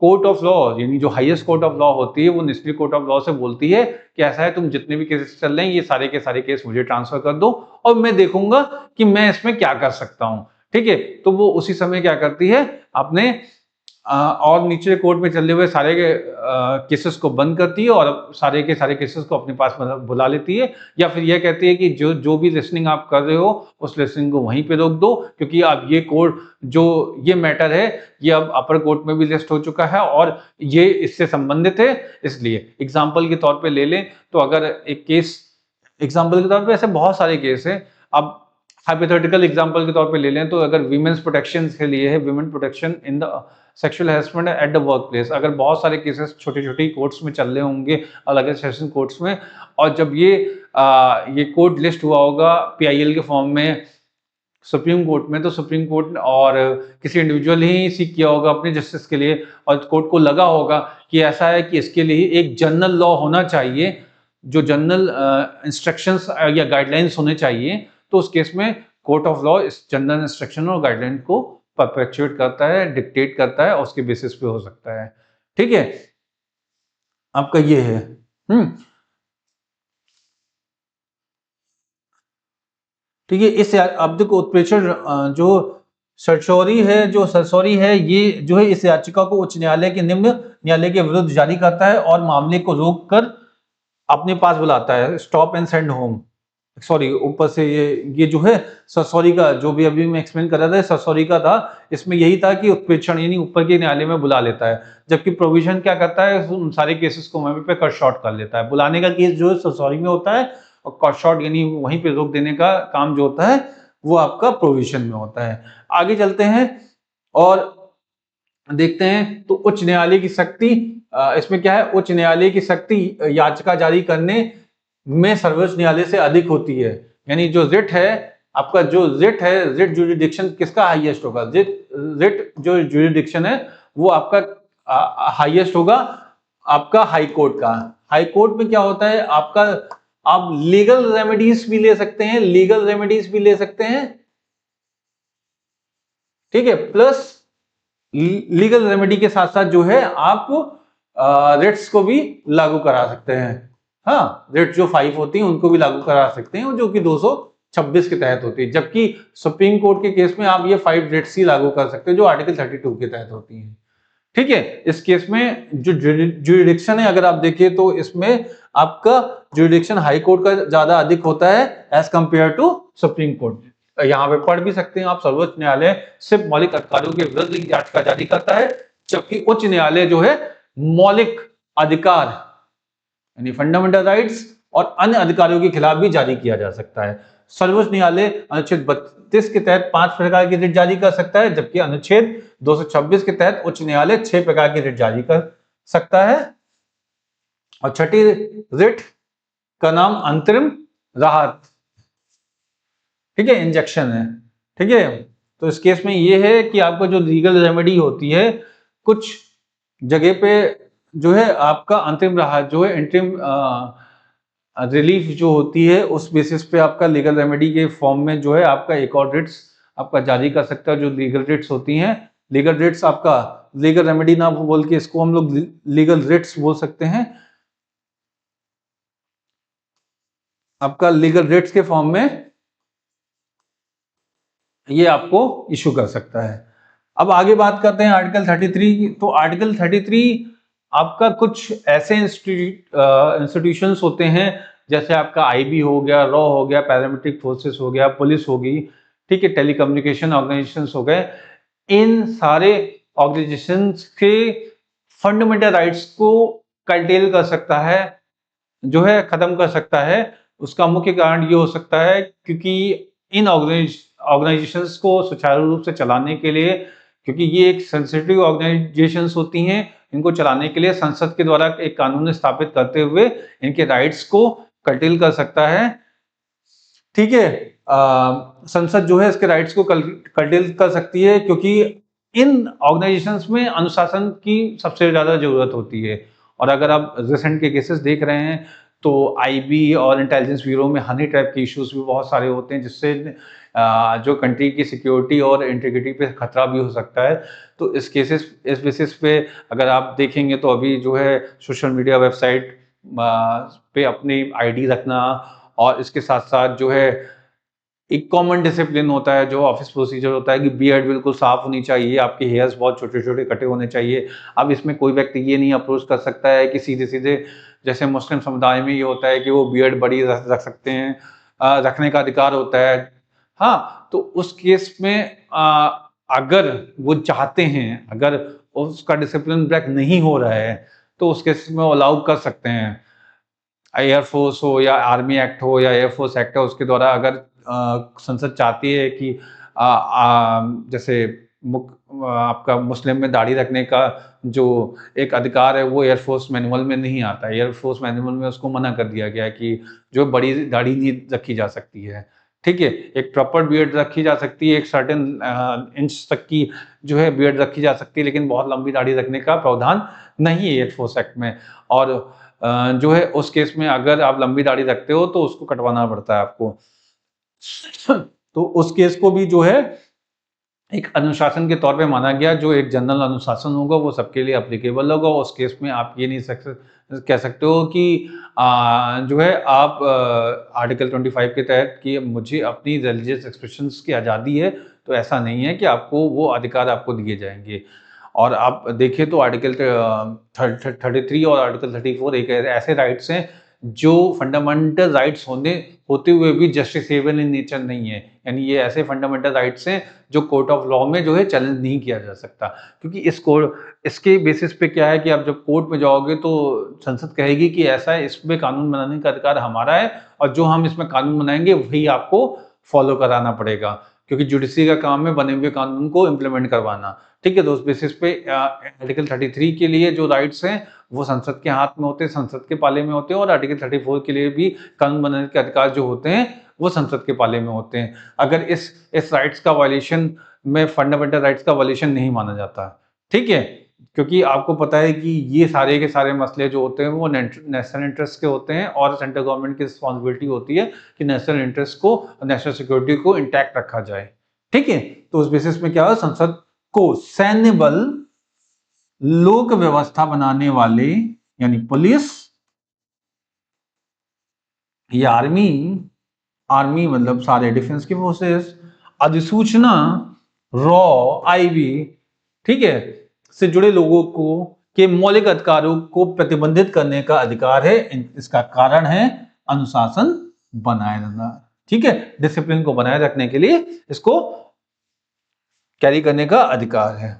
कोर्ट ऑफ लॉ यानी जो हाईएस्ट कोर्ट ऑफ लॉ होती है वो नेशनल कोर्ट ऑफ लॉ से बोलती है कि ऐसा है, तुम जितने भी केसेस चल रहे हैं ये सारे के सारे केस मुझे ट्रांसफर कर दो और मैं देखूंगा कि मैं इसमें क्या कर सकता हूं। ठीक है, तो वो उसी समय क्या करती है, अपने और नीचे कोर्ट में चले हुए सारे के केसेस को बंद करती है और सारे के सारे केसेस को अपने पास बुला लेती है, या फिर यह कहती है कि जो जो भी लिसनिंग आप कर रहे हो उस लिसनिंग को वहीं पे रोक दो, क्योंकि अब ये कोर्ट जो ये मैटर है ये अब अपर कोर्ट में भी लिस्ट हो चुका है और ये इससे संबंधित है। इसलिए एग्जाम्पल के तौर पे ले लें तो अगर एक केस, एग्जाम्पल के तौर पे ऐसे बहुत सारे केस हैं, अब हाइपोथेटिकल एग्जांपल के तौर पे ले लें तो अगर वीमेंस प्रोटेक्शन के लिए है, women protection in the sexual harassment at the work place, अगर बहुत सारे केसेस छोटी छोटी कोर्ट्स में चल रहे होंगे, अलग अलग सेशन कोर्ट्स में, और जब ये कोर्ट लिस्ट हुआ होगा पीआईएल के फॉर्म में सुप्रीम कोर्ट में, तो सुप्रीम कोर्ट और किसी इंडिविजुअल ही सीख किया होगा अपने जस्टिस के लिए, और कोर्ट को लगा होगा कि ऐसा है कि इसके लिए एक जनरल लॉ होना चाहिए, जो जनरल इंस्ट्रक्शंस या गाइडलाइंस होने चाहिए, तो उस केस में कोर्ट ऑफ लॉ इस जनरल इंस्ट्रक्शन और गाइडलाइन को परपेचुएट करता है, डिक्टेट करता है, और उसके बेसिस पे हो सकता है। ठीक है, आपका ये है। ठीक है, इस अब्द को उत्प्रेषण जो सरसौरी है ये जो है इस याचिका को उच्च न्यायालय के निम्न न्यायालय के विरुद्ध जारी करता है और मामले को रोक कर अपने पास बुलाता है, stop and send home. Sorry, ऊपर से ये जो है सरसौरी का, जो भी अभी मैं एक्सप्लेन कर रहा था सरसौरी का था, इसमें यही था कि उत्प्रेषण यानी ऊपर के न्यायालय में बुला लेता है, जबकि प्रोविजन क्या करता है, उन सारे केसेस को वहीं पे कट शॉर्ट कर लेता है। बुलाने का केस जो है सरसौरी में होता है और कट शॉर्ट यानी वहीं पे रोक देने का काम जो होता है वो आपका प्रोविजन में होता है। आगे चलते हैं और देखते हैं, तो उच्च न्यायालय की शक्ति, इसमें क्या है, उच्च न्यायालय की शक्ति याचिका जारी करने में सर्वोच्च न्यायालय से अधिक होती है, यानी जो रिट है आपका, जो रिट है, रिट जुरिडिक्शन किसका हाईएस्ट होगा, रिट जो जुरिडिक्शन है वो आपका हाईएस्ट होगा आपका हाई कोर्ट का। हाई कोर्ट में क्या होता है आपका, आप लीगल रेमेडीज भी ले सकते हैं, लीगल रेमेडीज भी ले सकते हैं, ठीक है, प्लस लीगल रेमेडी के साथ साथ जो है आप रेट्स को भी लागू करा सकते हैं। हाँ, रेट जो 5 होती हैं उनको भी लागू करा सकते हैं, जो कि 226 के तहत होती है, जबकि सुप्रीम कोर्ट के केस में आप ये 5 रेट्स ही लागू कर सकते हैं जो आर्टिकल 32 के तहत होती हैं। ठीक है, इस केस में जो जुरिडिक्शन है अगर आप देखिए तो इसमें आपका जुरिडिक्शन हाई कोर्ट का ज्यादा अधिक होता है as compare to supreme court. यहाँ पे पढ़ भी सकते हैं आप, सर्वोच्च न्यायालय सिर्फ मौलिक अधिकारों के विरुद्ध याचिका जारी करता है, जबकि उच्च न्यायालय जो है मौलिक अधिकार यानी फंडामेंटल राइट्स और अन्य अधिकारियों के खिलाफ भी जारी किया जा सकता है। सर्वोच्च न्यायालय अनुच्छेद 32 के तहत 5 प्रकार की रिट जारी कर सकता है, जबकि अनुच्छेद 226 के तहत उच्च न्यायालय 6 प्रकार की रिट जारी कर सकता है। और छठी रिट का नाम अंतरिम राहत, ठीक है, इंजेक्शन है। ठीक है, तो इस केस में ये है कि आपको जो लीगल रेमेडी होती है, कुछ जगह पे जो है आपका अंतरिम राहत जो है इंटरिम रिलीफ जो होती है, उस बेसिस पे आपका लीगल रेमेडी के फॉर्म में जो है आपका एक और रिट्स आपका जारी कर सकता है, जो लीगल रिट्स होती हैं। लीगल रिट्स आपका लीगल रेमेडी ना बोल के इसको हम लोग लीगल रिट्स बोल सकते हैं। आपका लीगल रिट्स के फॉर्म में ये आपको इशू कर सकता है। अब आगे बात करते हैं आर्टिकल 33 की। तो आर्टिकल 33 आपका कुछ ऐसे इंस्टीट्यूशंस होते हैं, जैसे आपका आईबी हो गया, रॉ हो गया, पैरामिलिट्री फोर्सेस हो गया, पुलिस होगी, ठीक है, टेलीकम्युनिकेशन ऑर्गेनाइजेशंस हो गए। इन सारे ऑर्गेनाइजेशंस के फंडामेंटल राइट्स को कर्टेल कर सकता है, जो है खत्म कर सकता है। उसका मुख्य कारण ये हो सकता है क्योंकि इन ऑर्गेनाइजेशंस को सुचारू रूप से चलाने के लिए, क्योंकि ये एक सेंसिटिव ऑर्गेनाइजेशंस होती हैं, इनको चलाने के लिए संसद के द्वारा एक कानून स्थापित करते हुए इनके राइट्स को कर्टेल कर सकता है। ठीक है, संसद जो है इसके राइट्स को कर्टेल कर सकती है क्योंकि इन ऑर्गेनाइजेशंस में अनुशासन की सबसे ज्यादा जरूरत होती है। और अगर आप रिसेंट के केसेस देख रहे हैं तो आईबी और इंटेलिजेंस ब्यूरो में हनी ट्रैप के इश्यूज भी बहुत सारे होते हैं, जिससे जो कंट्री की सिक्योरिटी और इंटीग्रिटी पे खतरा भी हो सकता है। तो इस बेसिस पे अगर आप देखेंगे तो अभी जो है सोशल मीडिया वेबसाइट पे अपनी आईडी रखना, और इसके साथ साथ जो है एक कॉमन डिसिप्लिन होता है, जो ऑफिस प्रोसीजर होता है कि बियर्ड बिल्कुल साफ होनी चाहिए, आपके हेयर्स बहुत छोटे-छोटे कटे होने चाहिए। अब इसमें कोई व्यक्ति ये नहीं अप्रोच कर सकता है कि सीधे-सीधे, जैसे मुस्लिम समुदाय में ये होता है कि वो बियर्ड बड़ी रख सकते हैं, रखने का अधिकार होता है। हाँ, तो उस केस में अगर वो चाहते हैं, अगर उसका डिसिप्लिन ब्रेक नहीं हो रहा है, तो उस केस में वो अलाउ कर सकते हैं। एयरफोर्स हो या आर्मी एक्ट हो या एयरफोर्स एक्ट हो, उसके द्वारा अगर संसद चाहती है कि जैसे आपका मुस्लिम में दाढ़ी रखने का जो एक अधिकार है वो एयरफोर्स मैनुअल में नहीं आता है। एयरफोर्स मैनुअल में उसको मना कर दिया गया है कि जो बड़ी दाढ़ी नहीं रखी जा सकती है। ठीक है, एक प्रॉपर बियर्ड रखी जा सकती है, एक सर्टेन इंच तक की जो है बियर्ड रखी जा सकती है, लेकिन बहुत लंबी दाढ़ी रखने का प्रावधान नहीं है एयरफोर्स एक्ट में। और जो है उस केस में अगर आप लंबी दाढ़ी रखते हो तो उसको कटवाना पड़ता है आपको। तो उस केस को भी जो है एक अनुशासन के तौर पे माना गया, जो एक जनरल अनुशासन होगा वो सबके लिए एप्लीकेबल होगा। उस केस में आप ये नहीं कह सकते हो कि जो है आप आर्टिकल 25 के तहत कि मुझे अपनी रिलीजियस एक्सप्रेशंस की आज़ादी है, तो ऐसा नहीं है कि आपको वो अधिकार आपको दिए जाएंगे। और आप देखें तो आर्टिकल 33 और आर्टिकल 34 एक ऐसे राइट्स हैं जो फंडामेंटल राइट्स होते हुए भी जस्टिसेबल इन नेचर नहीं है। यानी ये ऐसे फंडामेंटल राइट्स हैं जो कोर्ट ऑफ लॉ में जो है चैलेंज नहीं किया जा सकता, क्योंकि इसके बेसिस पे क्या है कि आप जब कोर्ट में जाओगे तो संसद कहेगी कि ऐसा है, इसमें कानून बनाने का अधिकार हमारा है, और जो हम इसमें कानून बनाएंगे वही आपको फॉलो कराना पड़ेगा, क्योंकि जुडिशरी का काम है बने हुए कानून को इम्प्लीमेंट करवाना। ठीक है, तो उस बेसिस पे आर्टिकल 33 के लिए जो राइट्स हैं वो संसद के हाथ में होते हैं, संसद के पाले में होते हैं, और आर्टिकल 34 के लिए भी कानून बनाने के अधिकार जो होते हैं वो संसद के पाले में होते हैं। अगर इस राइट्स का वायलेशन में फंडामेंटल राइट्स का वायलेशन नहीं माना जाता। ठीक है, क्योंकि आपको पता है कि ये सारे के सारे मसले जो होते हैं वो नेशनल इंटरेस्ट के होते हैं, और सेंट्रल गवर्नमेंट की रिस्पॉन्सिबिलिटी होती है कि नेशनल इंटरेस्ट को, नेशनल सिक्योरिटी को इंटैक्ट रखा जाए। ठीक है, तो उस बेसिस में क्या है, संसद को सैन्य बल, लोक व्यवस्था बनाने वाले यानी पुलिस या आर्मी मतलब सारे डिफेंस की फोर्सेस, अधिसूचना, रॉ, आईबी, ठीक है, से जुड़े लोगों को के मौलिक अधिकारों को प्रतिबंधित करने का अधिकार है। इसका कारण है अनुशासन बनाए रखना। ठीक है, डिसिप्लिन को बनाए रखने के लिए इसको कैरी करने का अधिकार है।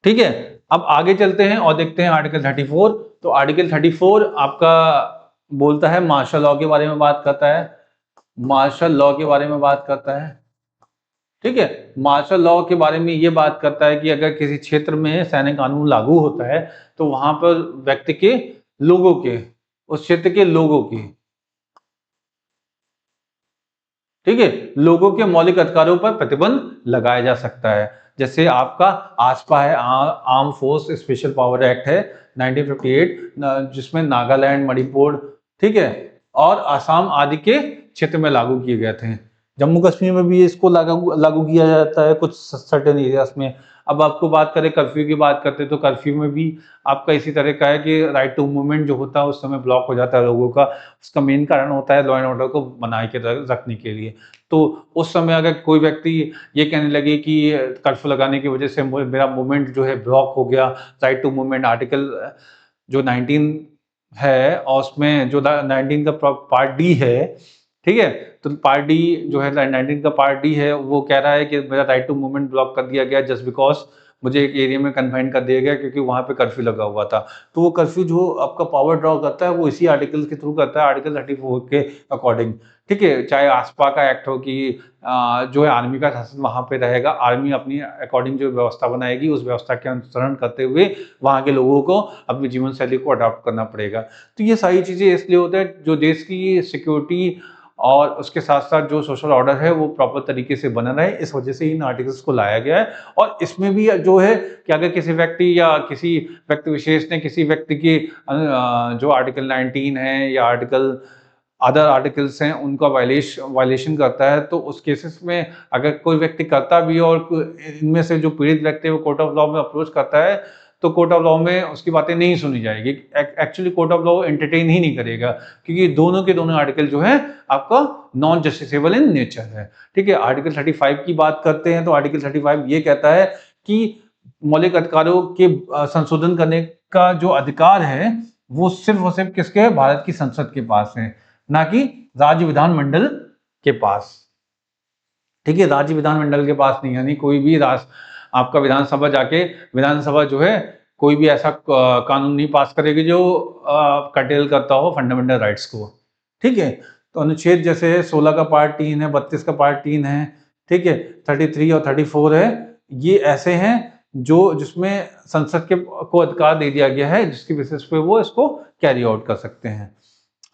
ठीक है, अब आगे चलते हैं और देखते हैं आर्टिकल 34। तो आर्टिकल 34 आपका बोलता है मार्शल लॉ के बारे में बात करता है, मार्शल लॉ के बारे में बात करता है। ठीक है, मार्शल लॉ के बारे में ये बात करता है कि अगर किसी क्षेत्र में सैन्य कानून लागू होता है तो वहां पर व्यक्ति के, लोगों के, उस क्षेत्र के लोगों की, ठीक है, लोगों के मौलिक अधिकारों पर प्रतिबंध लगाया जा सकता है। जैसे आपका आसपा है arm force special power act है 1958, जिसमें नागालैंड, मणिपुर, ठीक है, और असम आदि के क्षेत्र में लागू किए गए थे। जम्मू कश्मीर में भी इसको लागू किया जाता है कुछ सर्टेन एरियाज में। अब आपको बात करें कर्फ्यू की बात करते हैं तो कर्फ्यू में भी आपका इसी तरह का है कि राइट टू मूवमेंट जो होता है उस समय ब्लॉक हो जाता है लोगों का। उसका मेन कारण होता है लॉ एंड ऑर्डर को बनाए के रखने के लिए। तो उस समय अगर कोई व्यक्ति ये कहने लगे कि कर्फ्यू लगाने की वजह से मेरा मूवमेंट जो है ब्लॉक हो गया, राइट टू मूवमेंट आर्टिकल जो 19 है और उसमें जो 19 का पार्ट डी है, ठीक है, तो पार्ट डी जो है 19 का पार्ट डी है वो कह रहा है कि मेरा राइट टू मूवमेंट ब्लॉक कर दिया गया जस्ट बिकॉज मुझे एक एरिया में कन्फाइन कर दिया गया क्योंकि वहाँ पे कर्फ्यू लगा हुआ था। तो वो कर्फ्यू जो आपका पावर ड्रॉ करता है वो इसी आर्टिकल के थ्रू करता है, आर्टिकल 34 के अकॉर्डिंग, ठीक है। चाहे आसपा का एक्ट हो कि जो है आर्मी का शासन वहाँ पे रहेगा, आर्मी अपनी अकॉर्डिंग जो व्यवस्था बनाएगी उस व्यवस्था के अनुसरण करते हुए वहाँ के लोगों को अपनी जीवन शैली को अडॉप्ट करना पड़ेगा। तो ये सारी चीज़ें इसलिए होता है जो देश की सिक्योरिटी और उसके साथ-साथ जो सोशल ऑर्डर है वो प्रॉपर तरीके से बना रहे, इस वजह से इन आर्टिकल्स को लाया गया है। और इसमें भी जो है कि अगर किसी व्यक्ति या किसी व्यक्ति विशेष ने किसी व्यक्ति की जो आर्टिकल 19 है या आर्टिकल अदर आर्टिकल्स हैं उनका वायलेशन करता है, तो उस केसेस में अगर कोई व्यक्ति करता भी है और इनमें से जो पीड़ित व्यक्ति है वो कोर्ट ऑफ लॉ में अप्रोच करता है, तो कोर्ट ऑफ लॉ में उसकी बातें नहीं सुनी जाएगी। Actually court of law entertain ही नहीं करेगा क्योंकि दोनों के दोनों आर्टिकल जो है आपका नॉन जस्टिसेबल इन नेचर है, ठीक है। आर्टिकल 35 की बात करते हैं तो आर्टिकल 35 ये कहता है कि मौलिक अधिकारों के संशोधन करने का जो अधिकार है वो सिर्फ और सिर्फ किसके है, भारत की संसद के पास है, ना कि राज्य विधानमंडल के पास, ठीक है। राज्य विधानमंडल के पास नहीं, यानी कोई भी आपका विधानसभा जाके विधानसभा जो है कोई भी ऐसा कानून नहीं पास करेगी जो कर्टेल करता हो फंडामेंटल राइट्स को, ठीक है। तो अनुच्छेद जैसे 16 का पार्ट 3 है, 32 का पार्ट 3 है, ठीक है, 33 और 34 है, ये ऐसे हैं जो जिसमें संसद के को अधिकार दे दिया गया है जिसकी बेसिस पे वो इसको कैरी आउट कर सकते हैं।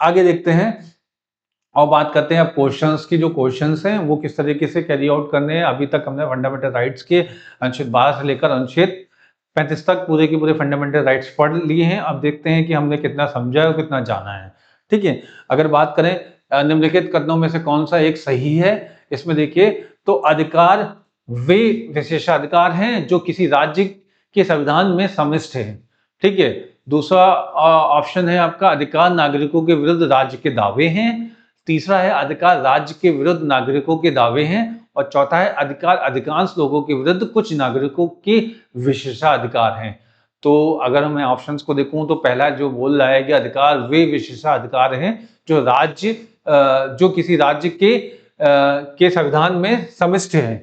आगे देखते हैं और बात करते हैं अब क्वेश्चंस की। जो क्वेश्चंस हैं वो किस तरीके से कैरी आउट करने हैं। अभी तक हमने फंडामेंटल राइट्स के अनुच्छेद 12 से लेकर अनुच्छेद 35 तक पूरे के पूरे फंडामेंटल राइट्स पढ़ लिए हैं। अब देखते हैं कि हमने कितना समझा है और कितना जाना है, ठीक है। अगर बात करें निम्नलिखित कथनों में से कौन सा एक सही है, इसमें देखिए तो अधिकार वे विशेषाधिकार हैं जो किसी राज्य के संविधान में समाविष्ट है, ठीक है। दूसरा ऑप्शन है आपका अधिकार नागरिकों के विरुद्ध राज्य के दावे हैं। तीसरा है अधिकार राज्य के विरुद्ध नागरिकों के दावे हैं। और चौथा है अधिकार अधिकांश लोगों के विरुद्ध कुछ नागरिकों के विशेषाधिकार हैं। तो अगर मैं ऑप्शंस को देखूं तो पहला जो बोल रहा है कि अधिकार वे विशेषाधिकार हैं जो जो किसी राज्य के संविधान में समाविष्ट है,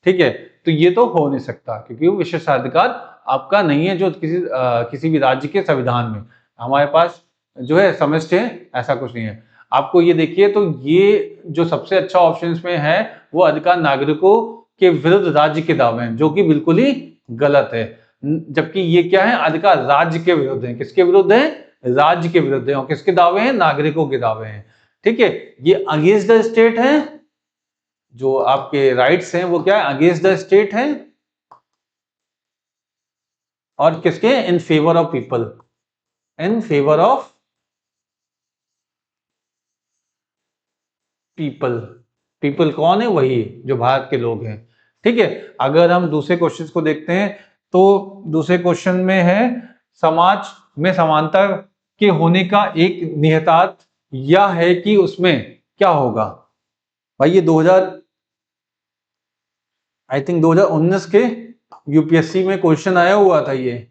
ठीक है। तो ये तो हो नहीं सकता क्योंकि वो विशेषाधिकार आपका नहीं है जो किसी भी राज्य के संविधान में हमारे पास जो है समाविष्ट है, ऐसा कुछ नहीं है। आपको ये देखिए तो ये जो सबसे अच्छा ऑप्शन इसमें है वो अधिकार नागरिकों के विरुद्ध राज्य के दावे हैं, जो कि बिल्कुल ही गलत है। जबकि ये क्या है, अधिकार राज्य के विरुद्ध है। किसके विरुद्ध है? राज्य के विरुद्ध है। और किसके दावे हैं? नागरिकों के दावे हैं, ठीक है। ये अगेंस्ट द स्टेट है, जो आपके राइट्स हैं वो क्या है? अगेंस्ट द स्टेट है। और किसके? In favour of people, in favour of people. People कौन है? वही जो भारत के लोग हैं, ठीक है। अगर हम दूसरे क्वेश्चन को देखते हैं तो दूसरे क्वेश्चन में है समाज में समानता के होने का एक निहितार्थ यह है कि उसमें क्या होगा। भाई ये 2019 के यूपीएससी में क्वेश्चन आया हुआ था ये,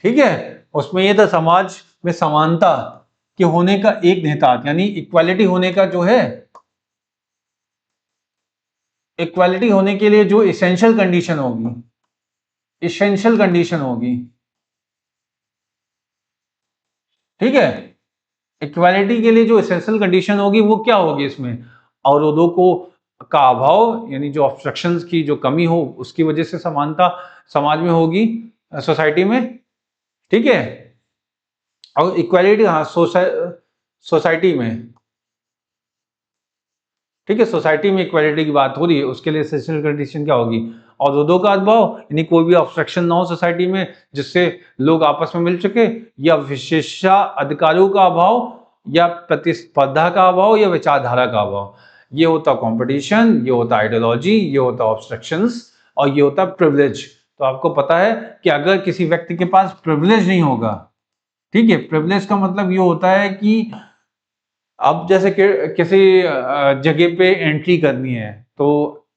ठीक है। उसमें ये था समाज में समानता के होने का एक निहितार्थ, यानी इक्वालिटी होने का जो है, इक्वालिटी होने के लिए जो इसेंशियल कंडीशन होगी, इसेंशियल कंडीशन होगी, ठीक है। इक्वालिटी के लिए जो एसेंशियल कंडीशन होगी वो क्या होगी? इसमें अवरोधों को का अभाव, यानी जो ऑब्स्ट्रक्शंस की जो कमी हो उसकी वजह से समानता समाज में होगी, सोसाइटी में, ठीक है। और इक्वालिटी हाँ सोसाइटी में, ठीक है, सोसाइटी में इक्वालिटी की बात हो रही है, उसके लिए एसेंशियल कंडीशन क्या होगी? अवरोधों का अभाव, यानी कोई भी ऑब्स्ट्रक्शन ना हो सोसाइटी में जिससे लोग आपस में मिल सके, या विशेषा अधिकारों का अभाव, या प्रतिस्पर्धा का अभाव, या विचारधारा का अभाव। ये होता कंपटीशन, ये होता आइडियोलॉजी, ये होता ऑब्स्ट्रक्शंस, और ये होता प्रिविलेज। तो आपको पता है कि अगर किसी व्यक्ति के पास प्रिविलेज नहीं होगा, ठीक है, प्रिविलेज का मतलब ये होता है कि अब जैसे कि किसी जगह पे एंट्री करनी है तो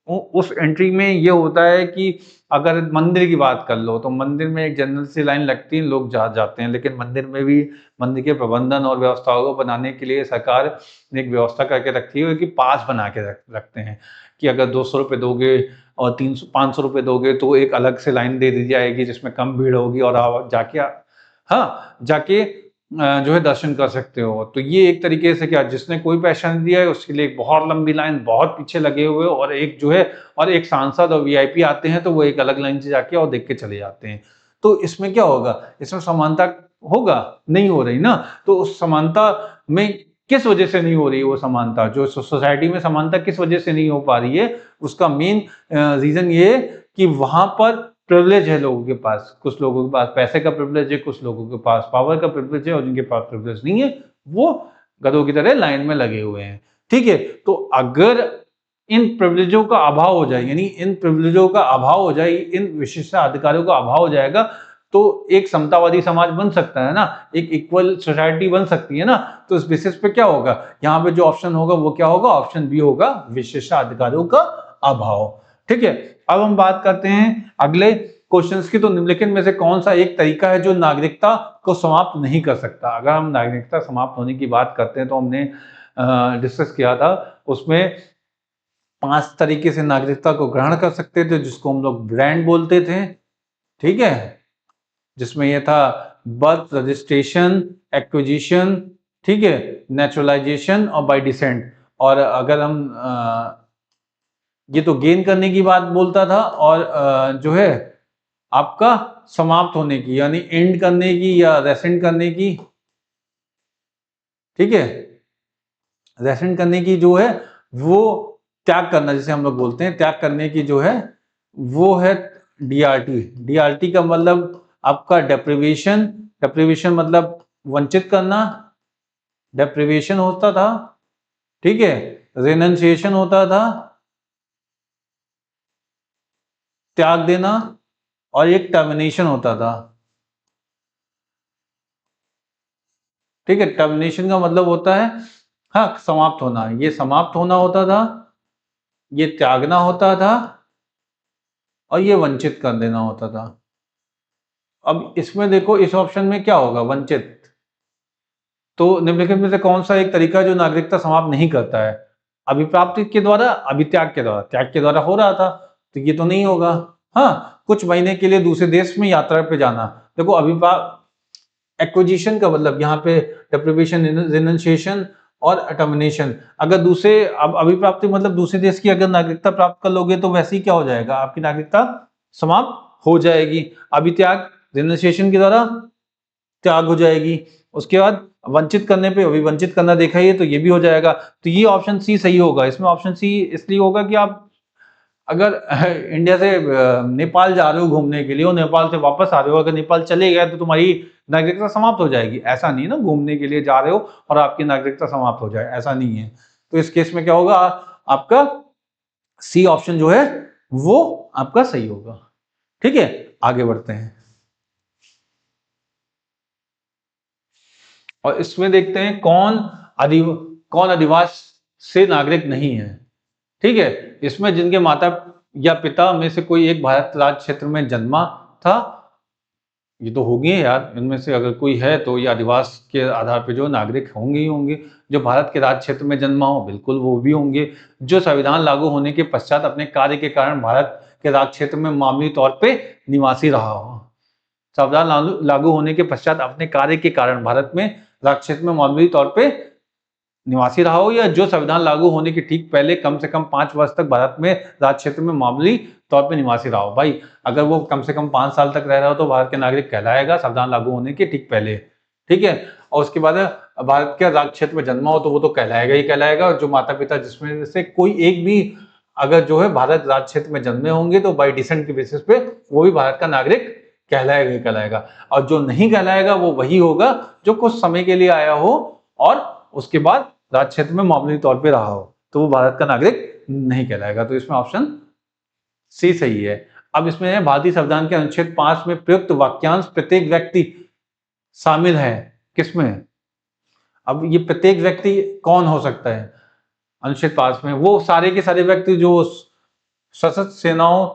उस एंट्री में ये होता है कि अगर मंदिर की बात कर लो तो मंदिर में एक जनरल सी लाइन लगती है, लोग जाते हैं, लेकिन मंदिर में भी मंदिर के प्रबंधन और व्यवस्थाओं को बनाने के लिए सरकार ने एक व्यवस्था करके रखी है कि पास बना के रखते हैं कि अगर 200 रुपये दोगे और 300 500 रुपये दोगे तो एक अलग से लाइन दे दी जाएगी जिसमें कम भीड़ होगी और आप जाके जाके जो है दर्शन कर सकते हो। तो ये एक तरीके से क्या, जिसने कोई पैसा नहीं दिया है उसके लिए एक बहुत लंबी लाइन, बहुत पीछे लगे हुए, और एक जो है और एक सांसद और वीआईपी आते हैं तो वो एक अलग लाइन से जाके और देख के चले जाते हैं। तो इसमें क्या होगा, इसमें समानता होगा, नहीं हो रही ना। तो उस समानता में किस वजह से नहीं हो रही है, वो समानता जो सोसाइटी में समानता किस वजह से नहीं हो पा रही है, उसका मेन रीजन ये है कि वहां पर प्रिविलेज है लोगों के पास, कुछ लोगों के पास पैसे का प्रिविलेज है, कुछ लोगों के पास पावर का प्रिविलेज है, और जिनके पास प्रिविलेज नहीं है वो गधों की तरह लाइन में लगे हुए हैं। ठीक है, तो अगर इन प्रिविलेजों का अभाव हो जाए, यानी इन प्रिविलेजों का अभाव हो जाए, इन विशेषाधिकारों का अभाव हो जाएगा, तो एक समतावादी समाज बन सकता है ना, एक इक्वल सोसाइटी बन सकती है ना। तो इस बेसिस पे क्या होगा, यहाँ पे जो ऑप्शन होगा वो क्या होगा, ऑप्शन बी होगा, विशेषाधिकारों का अभाव। ठीक है, अब हम बात करते हैं अगले क्वेश्चंस की। तो निम्नलिखित में से कौन सा एक तरीका है जो नागरिकता को समाप्त नहीं कर सकता। अगर हम नागरिकता समाप्त होने की बात करते हैं तो हमने डिस्कस किया था, उसमें 5 तरीके से नागरिकता को ग्रहण कर सकते थे, जिसको हम लोग ब्रांड बोलते थे। ठीक है, जिसमें यह था बर्थ रजिस्ट्रेशन, एक्विजिशन, ठीक है, नेचुरलाइजेशन और बाय डिसेंट। और अगर हम ये तो गेन करने की बात बोलता था, और जो है आपका समाप्त होने की, यानी एंड करने की या रेसेंट करने की। ठीक है, रेसेंट करने की जो है वो त्याग करना, जिसे हम लोग बोलते हैं त्याग करने की, जो है वो है डीआरटी। डीआरटी का मतलब आपका डेप्रिवेशन, डेप्रिवेशन मतलब वंचित करना, डेप्रिवेशन होता था। ठीक है, रेनंसिएशन होता था, त्याग देना, और एक टर्मिनेशन होता था। ठीक है, टर्मिनेशन का मतलब होता है समाप्त होना, ये समाप्त होना होता था, ये त्यागना होता था, और ये वंचित कर देना होता था। अब इसमें देखो, इस ऑप्शन में क्या होगा, वंचित। तो निम्नलिखित में से कौन सा एक तरीका जो नागरिकता समाप्त नहीं करता है। अभिप्राप्ति के द्वारा, अभित्याग के द्वारा, त्याग के द्वारा हो रहा था तो ये तो नहीं होगा। कुछ महीने के लिए दूसरे देश में यात्रा पे जाना। देखो, अभिप्राप एक्विजिशन का मतलब यहाँ पे डेप्रिवेशन, रिनंसिएशन और टर्मिनेशन। अगर दूसरे, अब अभिप्राप्ति मतलब दूसरे देश की अगर नागरिकता प्राप्त कर लोगे तो वैसे ही क्या हो जाएगा, आपकी नागरिकता समाप्त हो जाएगी। अभित्याग, रिनंसिएशन के द्वारा त्याग हो जाएगी। उसके बाद वंचित करने पे, अभी वंचित करना देखा ही है तो ये भी हो जाएगा। तो ये ऑप्शन सी सही होगा। इसमें ऑप्शन सी इसलिए होगा कि आप अगर इंडिया से नेपाल जा रहे हो घूमने के लिए और नेपाल से वापस आ रहे हो, अगर नेपाल चले गए तो तुम्हारी नागरिकता समाप्त हो जाएगी। ऐसा नहीं है ना, घूमने के लिए जा रहे हो और आपकी नागरिकता समाप्त हो जाए, ऐसा नहीं है। तो इस केस में क्या होगा, आपका सी ऑप्शन जो है वो आपका सही होगा। ठीक है, आगे बढ़ते हैं और इसमें देखते हैं कौन अधिवास से नागरिक नहीं है। ठीक है, इसमें जिनके माता या पिता में से कोई एक भारत राज्य क्षेत्र में जन्मा था, ये तो होंगे यार, इनमें से अगर कोई है तो ये अधिवास के आधार पर जो नागरिक होंगे ही होंगे। जो भारत के राज्य क्षेत्र में जन्मा हो, बिल्कुल वो भी होंगे। जो संविधान लागू होने के पश्चात अपने कार्य के कारण भारत के राज्य क्षेत्र में मामूली तौर पे निवासी रहा हो। संविधान लागू होने के पश्चात अपने कार्य के कारण भारत में राज्य क्षेत्र में मामूली तौर पे निवासी रहा हो, या जो संविधान लागू होने के ठीक पहले कम से कम 5 वर्ष तक भारत में राज्य क्षेत्र में मामूली तौर पे निवासी रहा हो। भाई, अगर वो कम से कम 5 साल तक रह रहा हो तो भारत के नागरिक कहलाएगा, संविधान लागू होने के ठीक पहले। ठीक है, और उसके बाद भारत के राज्य क्षेत्र में जन्मा हो तो वो तो कहलाएगा ही कहलाएगा। जो माता पिता जिसमें से कोई एक भी अगर जो है भारत राज्य क्षेत्र में जन्मे होंगे तो बाई डिसेंट के बेसिस पे वो भी भारत का नागरिक कहलाएगा ही कहलाएगा। और जो नहीं कहलाएगा वो वही होगा जो कुछ समय के लिए आया हो और उसके बाद राज्य क्षेत्र में मामूली तौर पे रहा हो, तो वो भारत का नागरिक नहीं कहलाएगा। तो इसमें ऑप्शन सी सही है। अब इसमें है, भारतीय संविधान के अनुच्छेद 5 में प्रयुक्त वाक्यांश प्रत्येक व्यक्ति शामिल है किसमें। अब ये प्रत्येक व्यक्ति कौन हो सकता है अनुच्छेद 5 में, वो सारे के सारे व्यक्ति जो सशस्त्र सेनाओं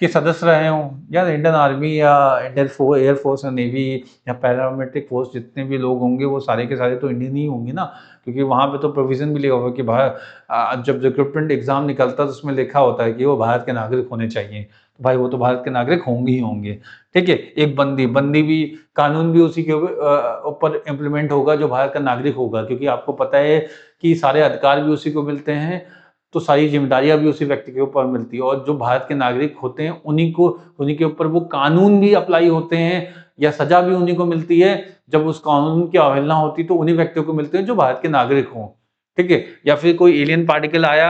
के सदस्य रहे हों, या इंडियन आर्मी या इंडियन एयरफोर्स या नेवी या पैरामिलिट्री फोर्स, जितने भी लोग होंगे वो सारे के सारे तो इंडियन ही होंगे ना, क्योंकि वहाँ पे तो प्रोविजन भी लिखा हुआ है कि जब रिक्रूटमेंट एग्जाम निकलता है तो उसमें लिखा होता है कि वो भारत के नागरिक होने चाहिए, तो भाई वो तो भारत के नागरिक होंगे ही होंगे। ठीक है, एक बंदी बंदी भी कानून भी उसी के ऊपर इम्प्लीमेंट होगा जो भारत का नागरिक होगा, क्योंकि आपको पता है कि सारे अधिकार भी उसी को मिलते हैं, तो सारी जिम्मेदारियां भी उसी व्यक्ति के ऊपर मिलती है, और जो भारत के नागरिक होते हैं उन्हीं के ऊपर वो कानून भी अप्लाई होते हैं, या सजा भी उन्हीं को मिलती है। जब उस कानून की अवहेलना होती तो उन्हीं व्यक्तियों को मिलते हैं जो भारत के नागरिक हों। ठीक है, या फिर कोई एलियन पार्टिकल आया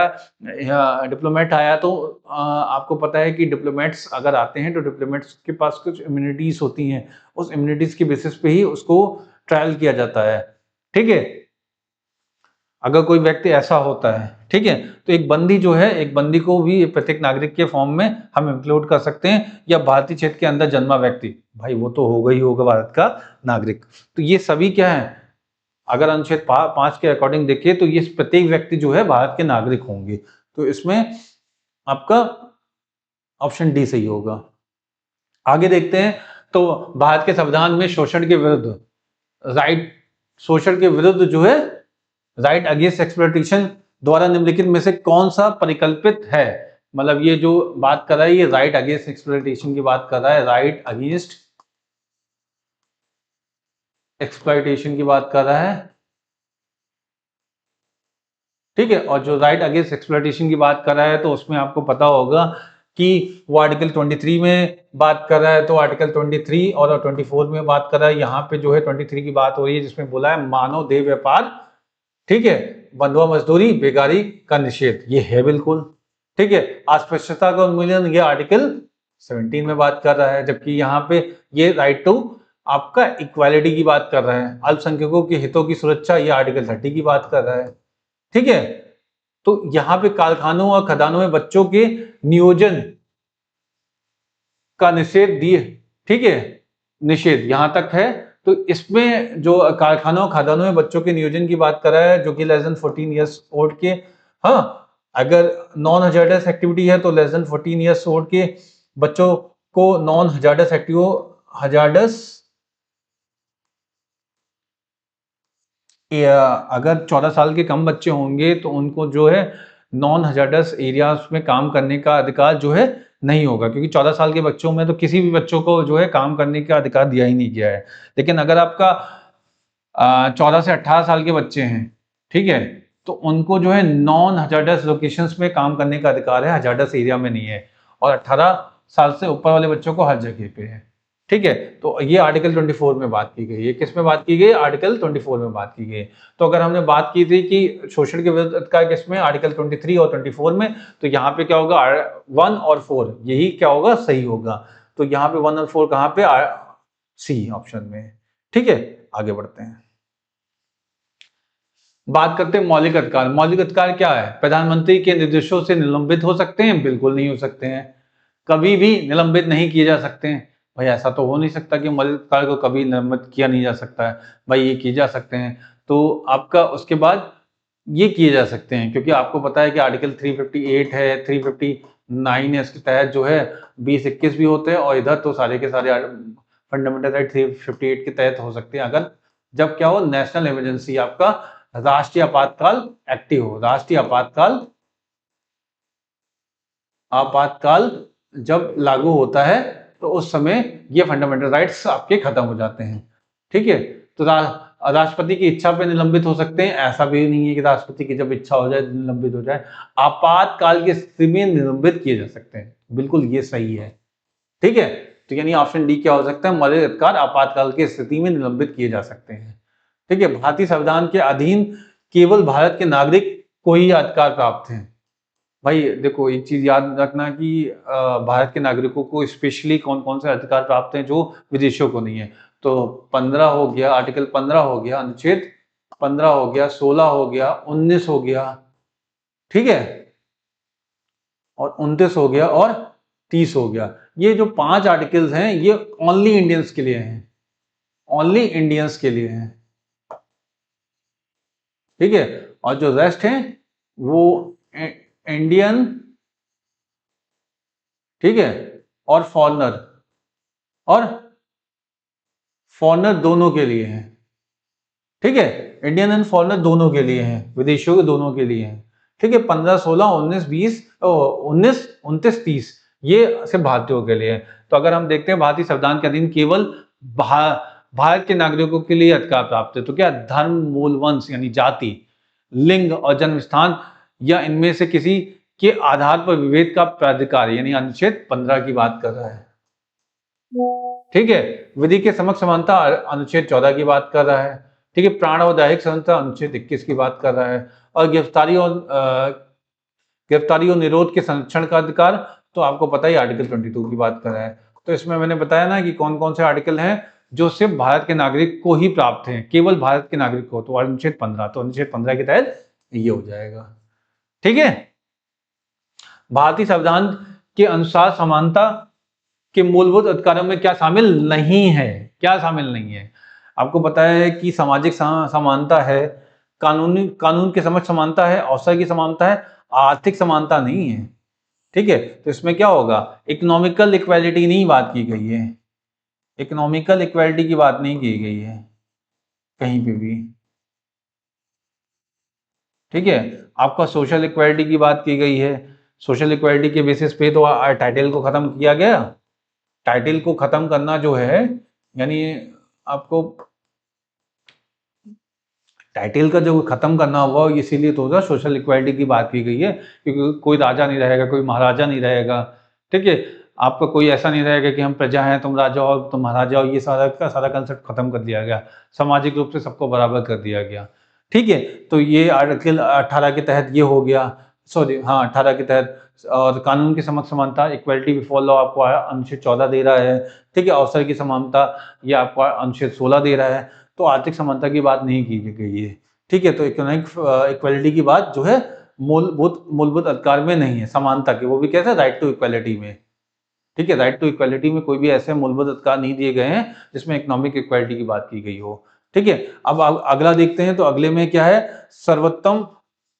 या डिप्लोमेट आया, तो आपको पता है कि डिप्लोमेट्स अगर आते हैं तो डिप्लोमेट्स के पास कुछ इम्यूनिटीज होती हैं, उस इम्यूनिटीज के बेसिस पे ही उसको ट्रायल किया जाता है। ठीक है, अगर कोई व्यक्ति ऐसा होता है, ठीक है, तो एक बंदी जो है, एक बंदी को भी प्रत्येक नागरिक के फॉर्म में हम इंक्लूड कर सकते हैं, या भारतीय क्षेत्र के अंदर जन्मा व्यक्ति, भाई वो तो होगा ही होगा भारत का नागरिक। तो ये सभी क्या है, अगर अनुच्छेद 5 के अकॉर्डिंग देखिए तो ये प्रत्येक व्यक्ति जो है भारत के नागरिक होंगे, तो इसमें आपका ऑप्शन डी सही होगा। आगे देखते हैं, तो भारत के संविधान में शोषण के विरुद्ध राइट, शोषण के विरुद्ध जो है राइट अगेंस्ट एक्सप्लॉइटेशन द्वारा निम्नलिखित में से कौन सा परिकल्पित है। मतलब ये जो बात कर रहा है ये राइट अगेंस्ट एक्सप्लॉइटेशन की बात कर रहा है, राइट अगेंस्ट एक्सप्लॉइटेशन की बात कर रहा है। ठीक है, और जो राइट अगेंस्ट एक्सप्लॉइटेशन की बात कर रहा है तो उसमें आपको पता होगा कि वो आर्टिकल 23 में बात कर रहा है, तो आर्टिकल 23 और 24 में बात कर रहा है। यहाँ पे जो है 23 की बात हो रही है जिसमें बोला है मानव देह व्यापार, ठीक है, बंधुआ मजदूरी, बेकारी का निषेध, ये है बिल्कुल। ठीक है, अस्पृश्यता का उन्मूलन, ये आर्टिकल 17 में बात कर रहा है, जबकि यहाँ पे ये राइट टू आपका इक्वालिटी की बात कर रहा है। अल्पसंख्यकों के हितों की सुरक्षा, ये आर्टिकल 30 की बात कर रहा है। ठीक है, तो यहाँ पे कारखानों और खदानों में बच्चों के नियोजन का निषेध दिए, ठीक है, निषेध यहां तक है। तो इसमें जो कारखानों खदानों में बच्चों के नियोजन की बात कर रहा है जो कि लेस देन 14 ईयर्स ओल्ड के, हाँ, अगर नॉन हजार्डस एक्टिविटी है तो लेस देन 14 ईयर्स ओल्ड के बच्चों को नॉन हजार्डस हजार्डस, अगर 14 साल के कम बच्चे होंगे तो उनको जो है नॉन हजार्डस एरियाज में काम करने का अधिकार जो है नहीं होगा, क्योंकि 14 साल के बच्चों में तो किसी भी बच्चों को जो है काम करने का अधिकार दिया ही नहीं गया है। लेकिन अगर आपका 14 से 18 साल के बच्चे हैं, ठीक है, तो उनको जो है नॉन हजार्डस लोकेशंस में काम करने का अधिकार है, हजार्डस एरिया में नहीं है। और 18 साल से ऊपर वाले बच्चों को हर जगह पे है। ठीक है, तो ये आर्टिकल 24 में बात की गई है। किस में बात की गई? आर्टिकल 24 में बात की गई। तो अगर हमने बात की थी कि शोषण के विरुद्ध का किस में, आर्टिकल 23 और 24 में, तो यहाँ पे क्या होगा, 1 और 4 यही क्या होगा, सही होगा। तो यहाँ पे 1 और 4 कहाँ पे, सी ऑप्शन में। ठीक है, आगे बढ़ते हैं, बात करते हैं मौलिक अधिकार। मौलिक अधिकार क्या है? प्रधानमंत्री के निर्देशों से निलंबित हो सकते हैं? बिल्कुल नहीं हो सकते हैं, कभी भी निलंबित नहीं किए जा सकते हैं। भाई ऐसा तो हो नहीं सकता कि मौलिक अधिकार को कभी निलंबित किया नहीं जा सकता है, भाई ये किए जा सकते हैं। तो आपका उसके बाद ये किए जा सकते हैं, क्योंकि आपको पता है कि आर्टिकल 358 है, 359 है, इसके तहत जो है 20-21 भी होते हैं, और इधर तो सारे के सारे फंडामेंटल राइट 358 के तहत हो सकते हैं, अगर जब क्या हो, नेशनल इमरजेंसी, आपका राष्ट्रीय आपातकाल एक्टिव हो। राष्ट्रीय आपातकाल, आपातकाल जब लागू होता है तो उस समय ये फंडामेंटल राइट्स आपके खत्म हो जाते हैं। ठीक है, तो राष्ट्रपति की इच्छा पे निलंबित हो सकते हैं, ऐसा भी नहीं है कि राष्ट्रपति की जब इच्छा हो जाए निलंबित हो जाए, आपातकाल की स्थिति में निलंबित किए जा सकते हैं। बिल्कुल ये सही है। ठीक है, तो यानी ऑप्शन डी क्या हो सकता है, मौलिक अधिकार आपातकाल की स्थिति में निलंबित किए जा सकते हैं। ठीक है, भारतीय संविधान के अधीन केवल भारत के नागरिक को ही अधिकार प्राप्त हैं। भाई देखो, एक चीज याद रखना कि भारत के नागरिकों को स्पेशली कौन कौन से अधिकार प्राप्त हैं जो विदेशियों को नहीं है। तो 15 हो गया, आर्टिकल 15 हो गया, अनुच्छेद 15 हो गया, 16 हो गया, 19 हो गया, ठीक है, और 29 हो गया, और 30 हो गया। ये जो 5 आर्टिकल्स हैं ये ओनली इंडियंस के लिए हैं, ओनली इंडियंस के लिए हैं। ठीक है, और जो रेस्ट हैं वो इंडियन ठीक है, और और फॉरनर दोनों के लिए है, ठीक है, इंडियन एंड फॉरनर दोनों के लिए हैं, विदेशियों के दोनों के लिए हैं, ठीक है। 15, 16, 19, 20, 19, 29, 30 ये सिर्फ भारतीयों के लिए है। तो अगर हम देखते हैं भारतीय संविधान के अधीन केवल भारत के नागरिकों के लिए अधिकार प्राप्त है, तो क्या धर्म, मूल, वंश यानी जाति, लिंग और जन्म स्थान या इनमें से किसी के आधार पर विभेद का प्राधिकार यानी अनुच्छेद 15 की बात कर रहा है, ठीक है। विधि के समक्ष समानता अनुच्छेद 14 की बात कर रहा है, ठीक है। प्राण और दैहिक स्वतंत्रता अनुच्छेद 21 की बात कर रहा है, और गिरफ्तारी और निरोध के संरक्षण का अधिकार तो आपको पता ही आर्टिकल 22 की बात कर रहा है। तो इसमें मैंने बताया ना कि कौन कौन से आर्टिकल हैं जो सिर्फ भारत के नागरिक को ही प्राप्त हैं, केवल भारत के नागरिक को, तो अनुच्छेद 15, तो अनुच्छेद 15 के तहत ये हो जाएगा, ठीक है। भारतीय संविधान के अनुसार समानता के मूलभूत अधिकारों में क्या शामिल नहीं है, क्या शामिल नहीं है? आपको पता है कि सामाजिक समानता है, कानून के समक्ष समानता है, अवसर की समानता है, आर्थिक समानता नहीं है, ठीक है। तो इसमें क्या होगा, इकोनॉमिकल इक्वालिटी नहीं बात की गई है, इकोनॉमिकल इक्वालिटी की बात नहीं की गई है कहीं पे भी, ठीक है। आपका सोशल इक्वालिटी की बात की गई है, सोशल इक्वालिटी के बेसिस पे तो टाइटल को खत्म किया गया। टाइटल को खत्म करना जो है, यानी आपको टाइटल का जो खत्म करना हुआ इसीलिए तो होगा, सोशल इक्वालिटी की बात की गई है, क्योंकि कोई राजा नहीं रहेगा, कोई महाराजा नहीं रहेगा, ठीक है। आपका कोई ऐसा नहीं रहेगा कि हम प्रजा हैं, तुम राजा हो, तुम महाराजा हो, ये सारा का सारा कंसेप्ट खत्म कर दिया गया, सामाजिक रूप से सबको बराबर कर दिया गया, ठीक है। तो ये आर्टिकल 18 के तहत ये हो गया, सॉरी हाँ 18 के तहत। और कानून की समक्ष समानता इक्वालिटी बिफोर लॉ आपको अनुच्छेद 14 दे रहा है, ठीक है। अवसर की समानता ये आपको अनुच्छेद 16 दे रहा है। तो आर्थिक समानता की बात नहीं की गई है, ठीक है। तो इकोनॉमिक इक्वालिटी की बात जो है मूलभूत अधिकार में नहीं है, समानता की, वो भी कैसे, राइट टू इक्वालिटी में, ठीक है। राइट टू इक्वालिटी में कोई भी ऐसे मूलभूत अधिकार नहीं दिए गए हैं जिसमें इकोनॉमिक इक्वालिटी की बात की गई हो, ठीक है। अब अगला देखते हैं, तो अगले में क्या है, सर्वोत्तम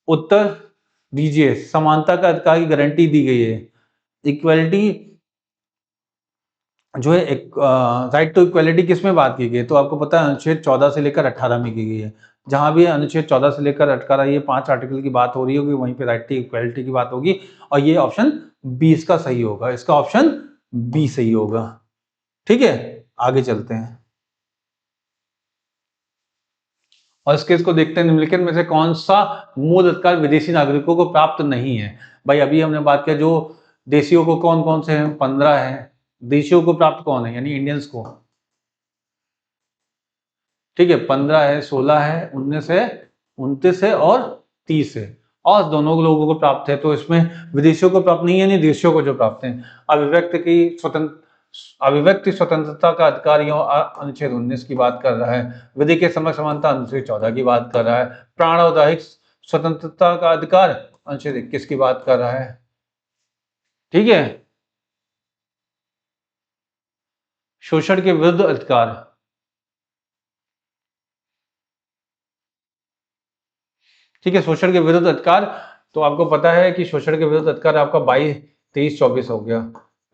उत्तर दीजिए, समानता का अधिकार की गारंटी दी गई है, इक्वालिटी जो है एक राइट टू इक्वालिटी किस में बात की गई है, तो आपको पता है अनुच्छेद 14 से लेकर 18 में की गई है। जहां भी अनुच्छेद 14 से लेकर 18 ये 5 आर्टिकल की बात हो रही होगी, वहीं पे राइट टू इक्वालिटी की बात होगी, और ये ऑप्शन 20 का सही होगा, इसका ऑप्शन बी सही होगा, ठीक है। आगे चलते हैं और इस केस को देखते हैं, निम्नलिखित में से कौन सा मूल अधिकार विदेशी नागरिकों को प्राप्त नहीं है। भाई अभी हमने बात किया जो देशियों को कौन कौन से हैं, 15 है, देशियों को प्राप्त कौन है, यानी इंडियंस को, ठीक है। 15 है, 16 है, 19 है, 29 है और 30 है, और दोनों लोगों को प्राप्त है। तो इसमें विदेशियों को प्राप्त नहीं है, यानी देशियों को जो प्राप्त है। अभिव्यक्ति स्वतंत्रता का अधिकार अनुच्छेद 19 की बात कर रहा है, विधि के समक्ष समानता अनुच्छेद 14 की बात कर रहा है, प्राण और दैहिक स्वतंत्रता का अधिकार अनुच्छेद 21 की बात कर रहा है, ठीक है। शोषण के विरुद्ध अधिकार, ठीक है, शोषण के विरुद्ध अधिकार, तो आपको पता है कि शोषण के विरुद्ध अधिकार आपका 22, 23, 24 हो गया।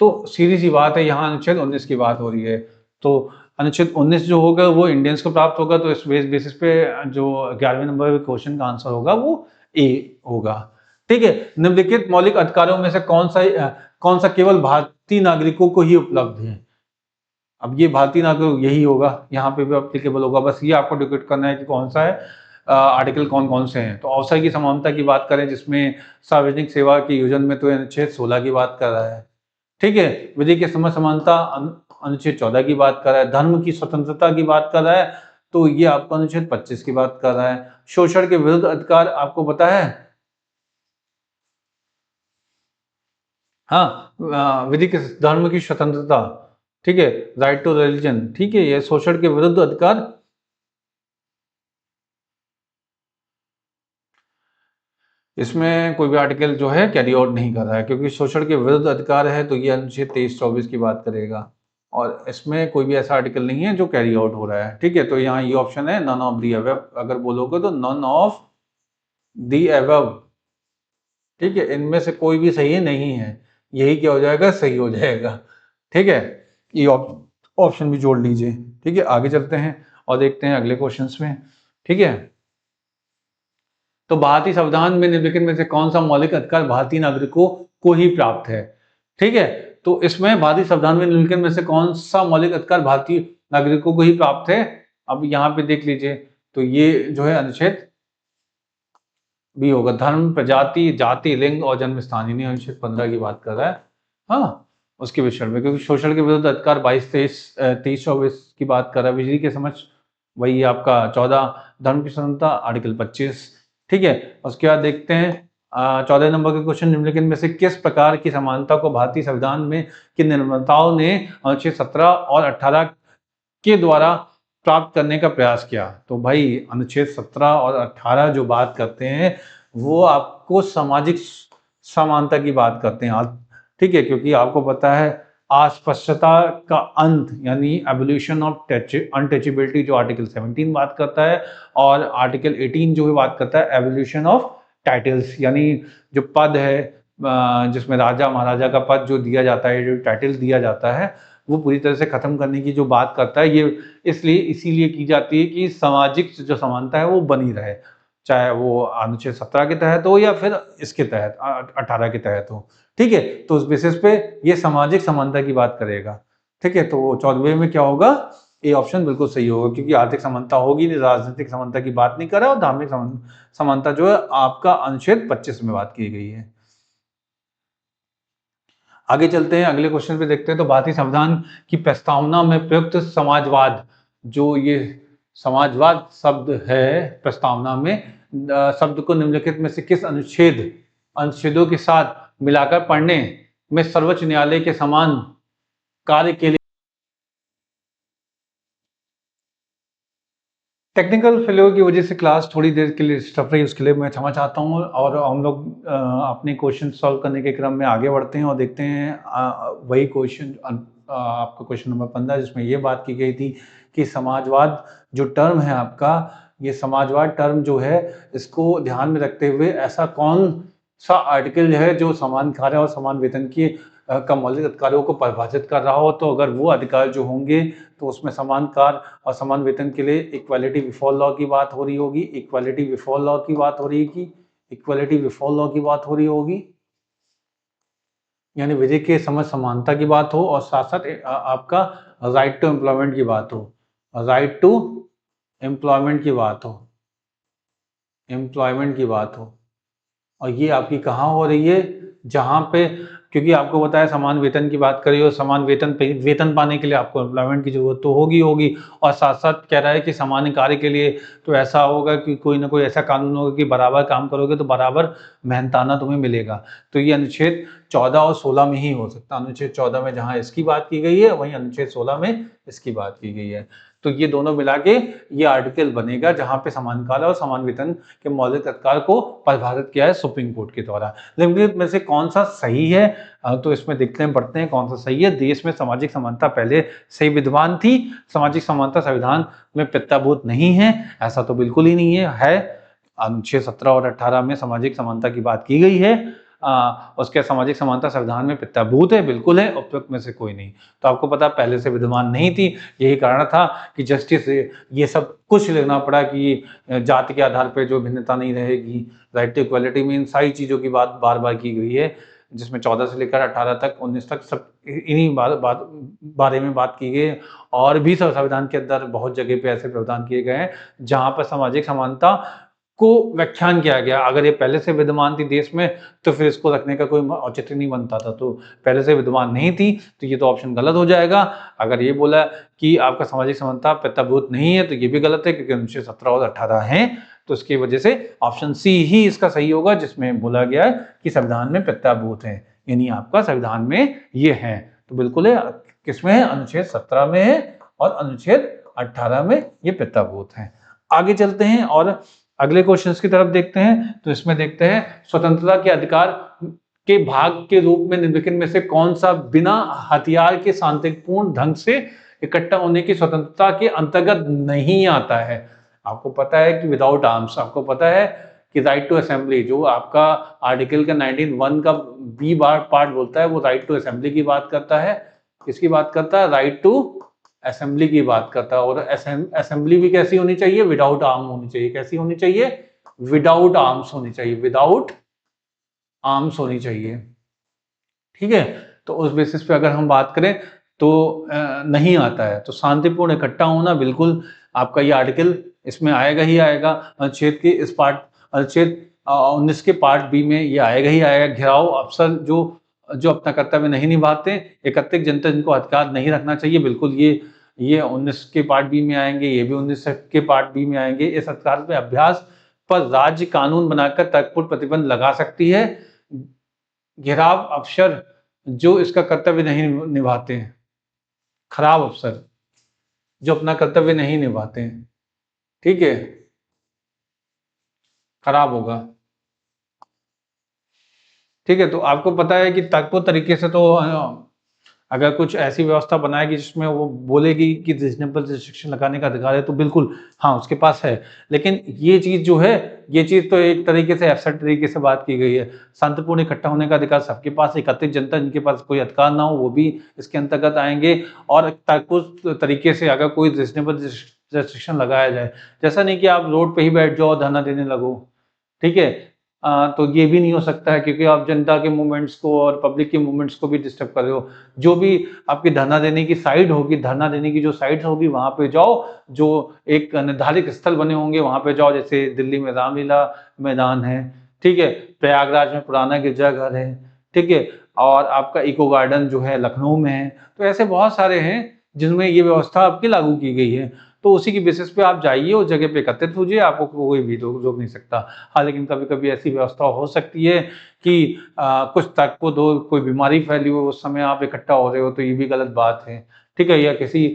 तो सीधी सी बात है, यहाँ अनुच्छेद 19 की बात हो रही है, तो अनुच्छेद 19 जो होगा वो इंडियंस को प्राप्त होगा। तो इस बेसिस पे जो 11वें नंबर के क्वेश्चन का आंसर होगा वो ए होगा, ठीक है। निम्नलिखित मौलिक अधिकारों में से कौन सा केवल भारतीय नागरिकों को ही उपलब्ध है। अब ये भारतीय नागरिक यही होगा, यहाँ पे भी अप्लीकेबल होगा, बस ये आपको डिक्टेट करना है कि कौन सा है, आर्टिकल कौन कौन से हैं। तो अवसर की समानता की बात करें जिसमें सार्वजनिक सेवा के योजन में, तो अनुच्छेद 16 की बात कर रहा है, ठीक है। विधि के समक्ष समानता अनुच्छेद 14 की बात कर रहा है, धर्म की स्वतंत्रता की बात कर रहा है, तो ये आपको अनुच्छेद 25 की बात कर रहा है। शोषण के विरुद्ध अधिकार आपको पता है, हाँ विधि के धर्म की स्वतंत्रता, ठीक है, राइट टू रिलीजन, ठीक है। ये शोषण के विरुद्ध अधिकार, इसमें कोई भी आर्टिकल जो है कैरी आउट नहीं कर रहा है, क्योंकि शोषण के विरुद्ध अधिकार है, तो ये अनुच्छेद 23-24 की बात करेगा, और इसमें कोई भी ऐसा आर्टिकल नहीं है जो कैरी आउट हो रहा है, ठीक है। तो यहाँ ये ऑप्शन है नन ऑफ दी अबव, अगर बोलोगे तो नन ऑफ दी अबव, ठीक है, इनमें से कोई भी सही नहीं है, यही क्या हो जाएगा, सही हो जाएगा। ठीक है, ये ऑप्शन भी जोड़ लीजिए। ठीक है, आगे चलते हैं और देखते हैं अगले क्वेश्चंस में। ठीक है, तो भारतीय संविधान में निम्नलिखित में से कौन सा मौलिक अधिकार भारतीय नागरिकों को ही प्राप्त है? ठीक है, तो इसमें भारतीय संविधान में निम्नलिखित में से कौन सा मौलिक अधिकार भारतीय नागरिकों को ही प्राप्त है? अब यहाँ पे देख लीजिए, तो ये जो है अनुच्छेद भी होगा, धर्म, प्रजाति, जाति, लिंग और जन्म स्थान, यानी अनुच्छेद 15 की बात कर रहा है। हाँ, उसके विषय में, क्योंकि शोषण के विरुद्ध अधिकार 22, 23, 24 की बात कर रहा है। बिजली के समझ वही आपका 14, धर्म की स्वतंत्रता आर्टिकल 25। ठीक है, उसके बाद देखते हैं 14 नंबर के क्वेश्चन, निम्नलिखित में से किस प्रकार की समानता को भारतीय संविधान में के निर्माताओं ने अनुच्छेद 17 और 18 के द्वारा प्राप्त करने का प्रयास किया? तो भाई अनुच्छेद 17 और 18 जो बात करते हैं वो आपको सामाजिक समानता की बात करते हैं। ठीक है, क्योंकि आपको पता है अस्पृश्यता का अंत यानी एबोल्यूशन ऑफ अनटचेबिलिटी जो आर्टिकल 17 बात करता है, और आर्टिकल 18 जो है बात करता है एबोल्यूशन ऑफ टाइटल्स, यानी जो पद है जिसमें राजा महाराजा का पद जो दिया जाता है, जो टाइटल दिया जाता है, वो पूरी तरह से खत्म करने की जो बात करता है। ये इसलिए इसीलिए की जाती है कि सामाजिक जो समानता है वो बनी रहे, चाहे वो अनुच्छेद 17 के तहत हो या फिर इसके तहत 18 के तहत हो। ठीक है, तो उस बेसिस पे ये सामाजिक समानता की बात करेगा। ठीक है, तो 14वें में क्या होगा, ए ऑप्शन बिल्कुल सही होगा, क्योंकि आर्थिक समानता होगी नहीं, राजनीतिक समानता की बात नहीं कर रहा, और धार्मिक समानता जो है आपका अनुच्छेद 25 में बात की गई है। आगे चलते हैं, अगले क्वेश्चन पे देखते हैं। तो भारतीय संविधान की प्रस्तावना में प्रयुक्त समाजवाद, जो ये समाजवाद शब्द है प्रस्तावना में, शब्द को निम्नलिखित में से किस अनुच्छेदों के साथ मिलाकर पढ़ने में सर्वोच्च न्यायालय के समान कार्य के लिए। टेक्निकल फेलियर की वजह से क्लास थोड़ी देर के लिए डिस्टर्ब रही, उसके लिए मैं क्षमा चाहता हूँ, और हम लोग अपने क्वेश्चन सॉल्व करने के क्रम में आगे बढ़ते हैं और देखते हैं वही क्वेश्चन आपका क्वेश्चन नंबर 15, जिसमें ये बात की गई थी कि समाजवाद जो टर्म है आपका, ये समाजवाद टर्म जो है इसको ध्यान में रखते हुए ऐसा कौन सा आर्टिकल है जो समान कार्य और समान वेतन की का मौलिक अधिकारों को परिभाषित कर रहा हो। तो अगर वो अधिकार जो होंगे तो उसमें समान कार्य और समान वेतन के लिए इक्वालिटी बिफोर लॉ की बात हो रही होगी, इक्वालिटी बिफोर लॉ की बात हो रही होगी, इक्वालिटी बिफोर लॉ की बात हो रही होगी, यानी विधि के समझ समानता की बात हो, और साथ साथ आपका राइट टू एम्प्लॉयमेंट की बात हो, राइट टू एम्प्लॉयमेंट की बात हो, एम्प्लॉयमेंट की बात हो। और ये आपकी कहाँ हो रही है, जहाँ पे, क्योंकि आपको बताया समान वेतन की बात करी, और समान वेतन पाने के लिए आपको एम्प्लॉयमेंट की जरूरत तो होगी, और साथ साथ कह रहा है कि समान कार्य के लिए तो ऐसा होगा कि कोई ना कोई ऐसा कानून होगा कि बराबर काम करोगे तो बराबर मेहनताना तुम्हें मिलेगा। तो ये अनुच्छेद 14 और 16 में ही हो सकता है। अनुच्छेद 14 में जहाँ इसकी बात की गई है, वहीं अनुच्छेद 16 में इसकी बात की गई है। तो ये दोनों मिला के ये आर्टिकल बनेगा जहाँ पे समान कार्य और समान वेतन के मौलिक अधिकार को परिभाषित किया है सुप्रीम कोर्ट के द्वारा। निम्नलिखित में से कौन सा सही है, तो इसमें देखते हैं, पढ़ते हैं कौन सा सही है। देश में सामाजिक समानता पहले से ही विद्यमान थी, सामाजिक समानता संविधान में प्रत्याभूत नहीं है, ऐसा तो बिल्कुल ही नहीं है। अनुच्छेद 17 और 18 में सामाजिक समानता की बात की गई है, उसके सामाजिक समानता संविधान में प्रत्याभूत है, बिल्कुल है, उपयुक्त में से कोई नहीं। तो आपको पता पहले से विद्यमान नहीं थी, यही कारण था कि जस्टिस ये सब कुछ लिखना पड़ा कि जाति के आधार पर जो भिन्नता नहीं रहेगी, राइट टू इक्वालिटी में इन सारी चीज़ों की बात बार बार की गई है, जिसमें 14 से लेकर 18 तक 19 तक सब इन्हीं बारे में बात की गई। और भी संविधान के अंदर बहुत जगह पे ऐसे प्रावधान किए गए हैं जहाँ पर सामाजिक समानता को व्याख्यान किया गया। अगर ये पहले से विद्यमान थी देश में तो फिर इसको रखने का कोई औचित्य नहीं बनता था, तो पहले से विद्यमान नहीं थी तो ये तो ऑप्शन गलत हो जाएगा। अगर ये बोला कि आपका सामाजिक समानता प्रत्याभूत नहीं है तो ये भी गलत है, क्योंकि अनुच्छेद 17 और 18 हैं, तो इसकी वजह से ऑप्शन सी ही इसका सही होगा, जिसमें बोला गया है कि संविधान में प्रत्याभूत है, यानी आपका संविधान में ये है। तो बिल्कुल है, किसमें है, अनुच्छेद 17 में है और अनुच्छेद 18 में ये प्रत्याभूत है। आगे चलते हैं और अगले क्वेश्चंस की तरफ देखते हैं। तो इसमें देखते हैं स्वतंत्रता के अधिकार के भाग के रूप में निम्नलिखित में से कौन सा बिना हथियार के शांतिपूर्ण ढंग से इकट्ठा होने की स्वतंत्रता के अंतर्गत नहीं आता है। आपको पता है कि विदाउट आर्म्स, आपको पता है कि राइट टू असेंबली, जो आपका आर्टिकल का 19(1) का बी पार्ट बोलता है, वो राइट टू असेंबली की बात करता है। किसकी बात करता है? राइट टू असेंबली की बात करता है। और असेंबली भी कैसी होनी चाहिए? विदाउट आर्म होनी चाहिए। कैसी होनी चाहिए? विदाउट आर्म्स होनी चाहिए। विदाउट आर्म्स होनी चाहिए। ठीक है, तो उस बेसिस पे अगर हम बात करें तो नहीं आता है। तो शांतिपूर्ण इकट्ठा होना बिल्कुल आपका ये आर्टिकल इसमें आएगा ही आएगा। अनुच्छेद के इस पार्ट, अनुच्छेद 19 के पार्ट बी में ये आएगा ही आएगा। घेराव अफसर जो जो अपना कर्तव्य नहीं निभाते, एकत्रित जनता जिनको अधिकार नहीं रखना चाहिए, बिल्कुल ये 19 के पार्ट बी में आएंगे, ये भी 19 के पार्ट बी में आएंगे। इस अधिकार पे अभ्यास पर राज्य कानून बनाकर तर्कपूर्ण प्रतिबंध लगा सकती है। घेराव अफसर जो इसका कर्तव्य नहीं निभाते हैं, खराब अफसर जो अपना कर्तव्य नहीं निभाते हैं, ठीक है, खराब होगा। ठीक है, तो आपको पता है कि तर्कपूर्ण तरीके से तो अगर कुछ ऐसी व्यवस्था बनाएगी जिसमें वो बोलेगी कि रीजनेबल रिस्ट्रिक्शन लगाने का अधिकार है, तो बिल्कुल हाँ उसके पास है। लेकिन ये चीज जो है, ये चीज तो एक तरीके से एब्स्ट्रैक्ट तरीके से बात की गई है। शांतिपूर्ण इकट्ठा होने का अधिकार सबके पास, एकत्रित जनता जिनके पास कोई अधिकार ना हो वो भी इसके अंतर्गत आएंगे। और तर्कपूर्ण तरीके से अगर कोई रीजनेबल रेस्ट्रिक्शन लगाया जाए, जैसा नहीं कि आप रोड पे ही बैठ जाओ धरना देने लगो, ठीक है, तो ये भी नहीं हो सकता है, क्योंकि आप जनता के मूवमेंट्स को और पब्लिक के मूवमेंट्स को भी डिस्टर्ब कर रहे हो। जो भी आपकी धरना देने की साइड होगी, धरना देने की जो साइड होगी वहां पे जाओ, जो एक निर्धारित स्थल बने होंगे वहां पे जाओ। जैसे दिल्ली में रामलीला मैदान है, ठीक है, प्रयागराज में पुराना गिरजाघर है, ठीक है, और आपका इको गार्डन जो है लखनऊ में है। तो ऐसे बहुत सारे हैं जिनमें ये व्यवस्था आपकी लागू की गई है। तो उसी की बेसिस पे आप जाइए, उस जगह पे एकत्रित होइए, आपको कोई भी रोक नहीं सकता। हाँ, लेकिन कभी कभी ऐसी व्यवस्था हो सकती है कि कुछ तक को दो कोई बीमारी फैली हो, उस समय आप इकट्ठा हो रहे हो, तो ये भी गलत बात है। ठीक है, या किसी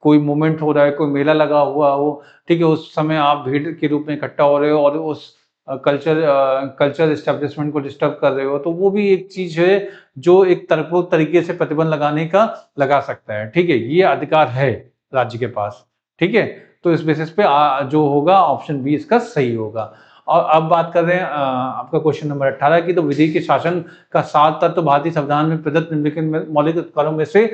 कोई मूवमेंट हो रहा है, कोई मेला लगा हुआ हो, ठीक है, उस समय आप भीड़ के रूप में इकट्ठा हो रहे हो और उस कल्चर एस्टेब्लिशमेंट को डिस्टर्ब कर रहे हो, तो वो भी एक चीज है जो एक तरफों तरीके से प्रतिबंध लगाने का लगा सकता है। ठीक है, ये अधिकार है राज्य के पास। ठीक है, तो इस बेसिस पे जो होगा ऑप्शन बी इसका सही होगा। और अब बात कर रहे हैं आपका क्वेश्चन नंबर 18 की। तो विधि के शासन का 7 तत्व भारतीय संविधान में प्रदत्त निम्नलिखित मौलिक अधिकारों में से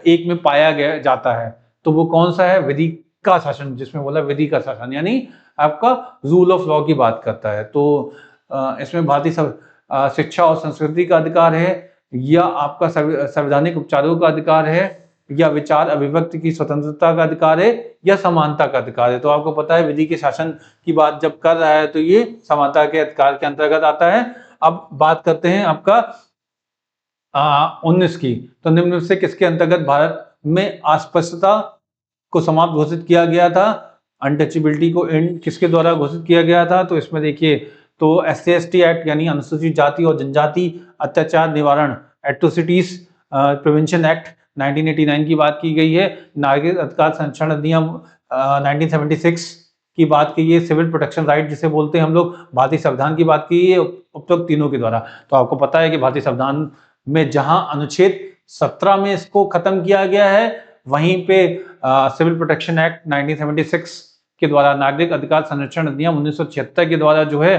एक में पाया गया जाता है, तो वो कौन सा है? विधि का शासन, जिसमें बोला विधि का शासन यानी आपका रूल ऑफ लॉ की बात करता है। तो इसमें भारतीय शिक्षा और संस्कृति का अधिकार है, या आपका संवैधानिक उपचारों का अधिकार है, या विचार अभिव्यक्ति की स्वतंत्रता का अधिकार है, या समानता का अधिकार है। तो आपको पता है विधि के शासन की बात जब कर रहा है तो ये समानता के अधिकार के अंतर्गत आता है। अब बात करते हैं आपका 19 की। तो निम्न से किसके अंतर्गत भारत में अस्पृश्यता को समाप्त घोषित किया गया था? अनटचेबिलिटी को एंड किसके द्वारा घोषित किया गया था? तो इसमें देखिए, तो SC/ST एक्ट यानी अनुसूचित जाति और जनजाति अत्याचार निवारण एट्रोसिटीज प्रिवेंशन एक्ट 1989 की बात की गई है। नागरिक अधिकार संरक्षण अधिनियम 1976 की बात की है। सिविल प्रोटेक्शन राइट जिसे बोलते हैं हम लोग, भारतीय संविधान की बात की है उपरोक्त तीनों के द्वारा। तो आपको पता है कि भारतीय संविधान में जहां अनुच्छेद 17 में इसको खत्म किया गया है, वहीं पे सिविल प्रोटेक्शन एक्ट 1976 के द्वारा, नागरिक अधिकार संरक्षण अधिनियम 1976 के द्वारा जो है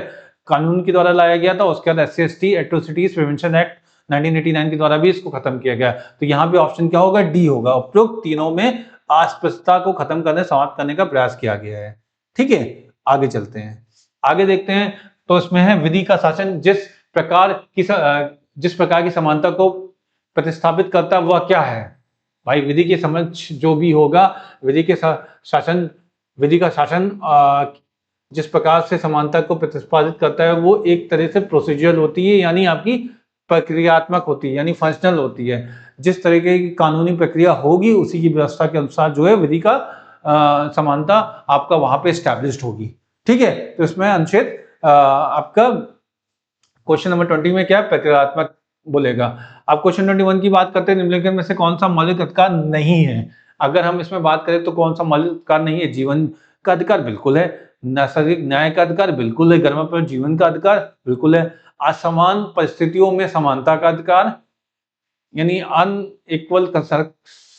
कानून के द्वारा लाया गया था। उसके बाद SC/ST एट्रोसिटीज प्रिवेंशन एक्ट 1989 के द्वारा भी इसको खत्म किया गया। तो यहाँ पे ऑप्शन क्या होगा? डी होगा। उपरोक्त तीनों में अस्पृश्यता को खत्म करने, समाप्त करने का प्रयास किया गया है। ठीक है, आगे चलते हैं, आगे देखते हैं। तो इसमें है विधि का शासन जिस प्रकार की समानता को प्रतिस्थापित करता है वह क्या है? भाई विधि की समझ जो भी होगा, विधि का शासन जिस प्रकार से समानता को प्रतिपादित करता है वो एक तरह से प्रोसीजरल होती है, यानी आपकी प्रक्रियात्मक होती है, यानी फंक्शनल होती है। जिस तरीके की कानूनी प्रक्रिया होगी उसी की व्यवस्था के अनुसार जो है विधि का समानता आपका वहां पे एस्टैब्लिश्ड होगी। ठीक है, तो इसमें अनुच्छेद आपका क्वेश्चन नंबर 20 में क्या प्रक्रियात्मक बोलेगा। अब क्वेश्चन 21 की बात करते हैं, निम्नलिखित में से कौन सा मौलिक अधिकार नहीं है? अगर हम इसमें बात करें तो कौन सा मौलिक अधिकार नहीं है? जीवन का अधिकार बिल्कुल है, नैसर्गिक न्याय का अधिकार बिल्कुल है, गर्भ पर जीवन का अधिकार बिल्कुल है, असमान परिस्थितियों में समानता का अधिकार यानी अनइक्वल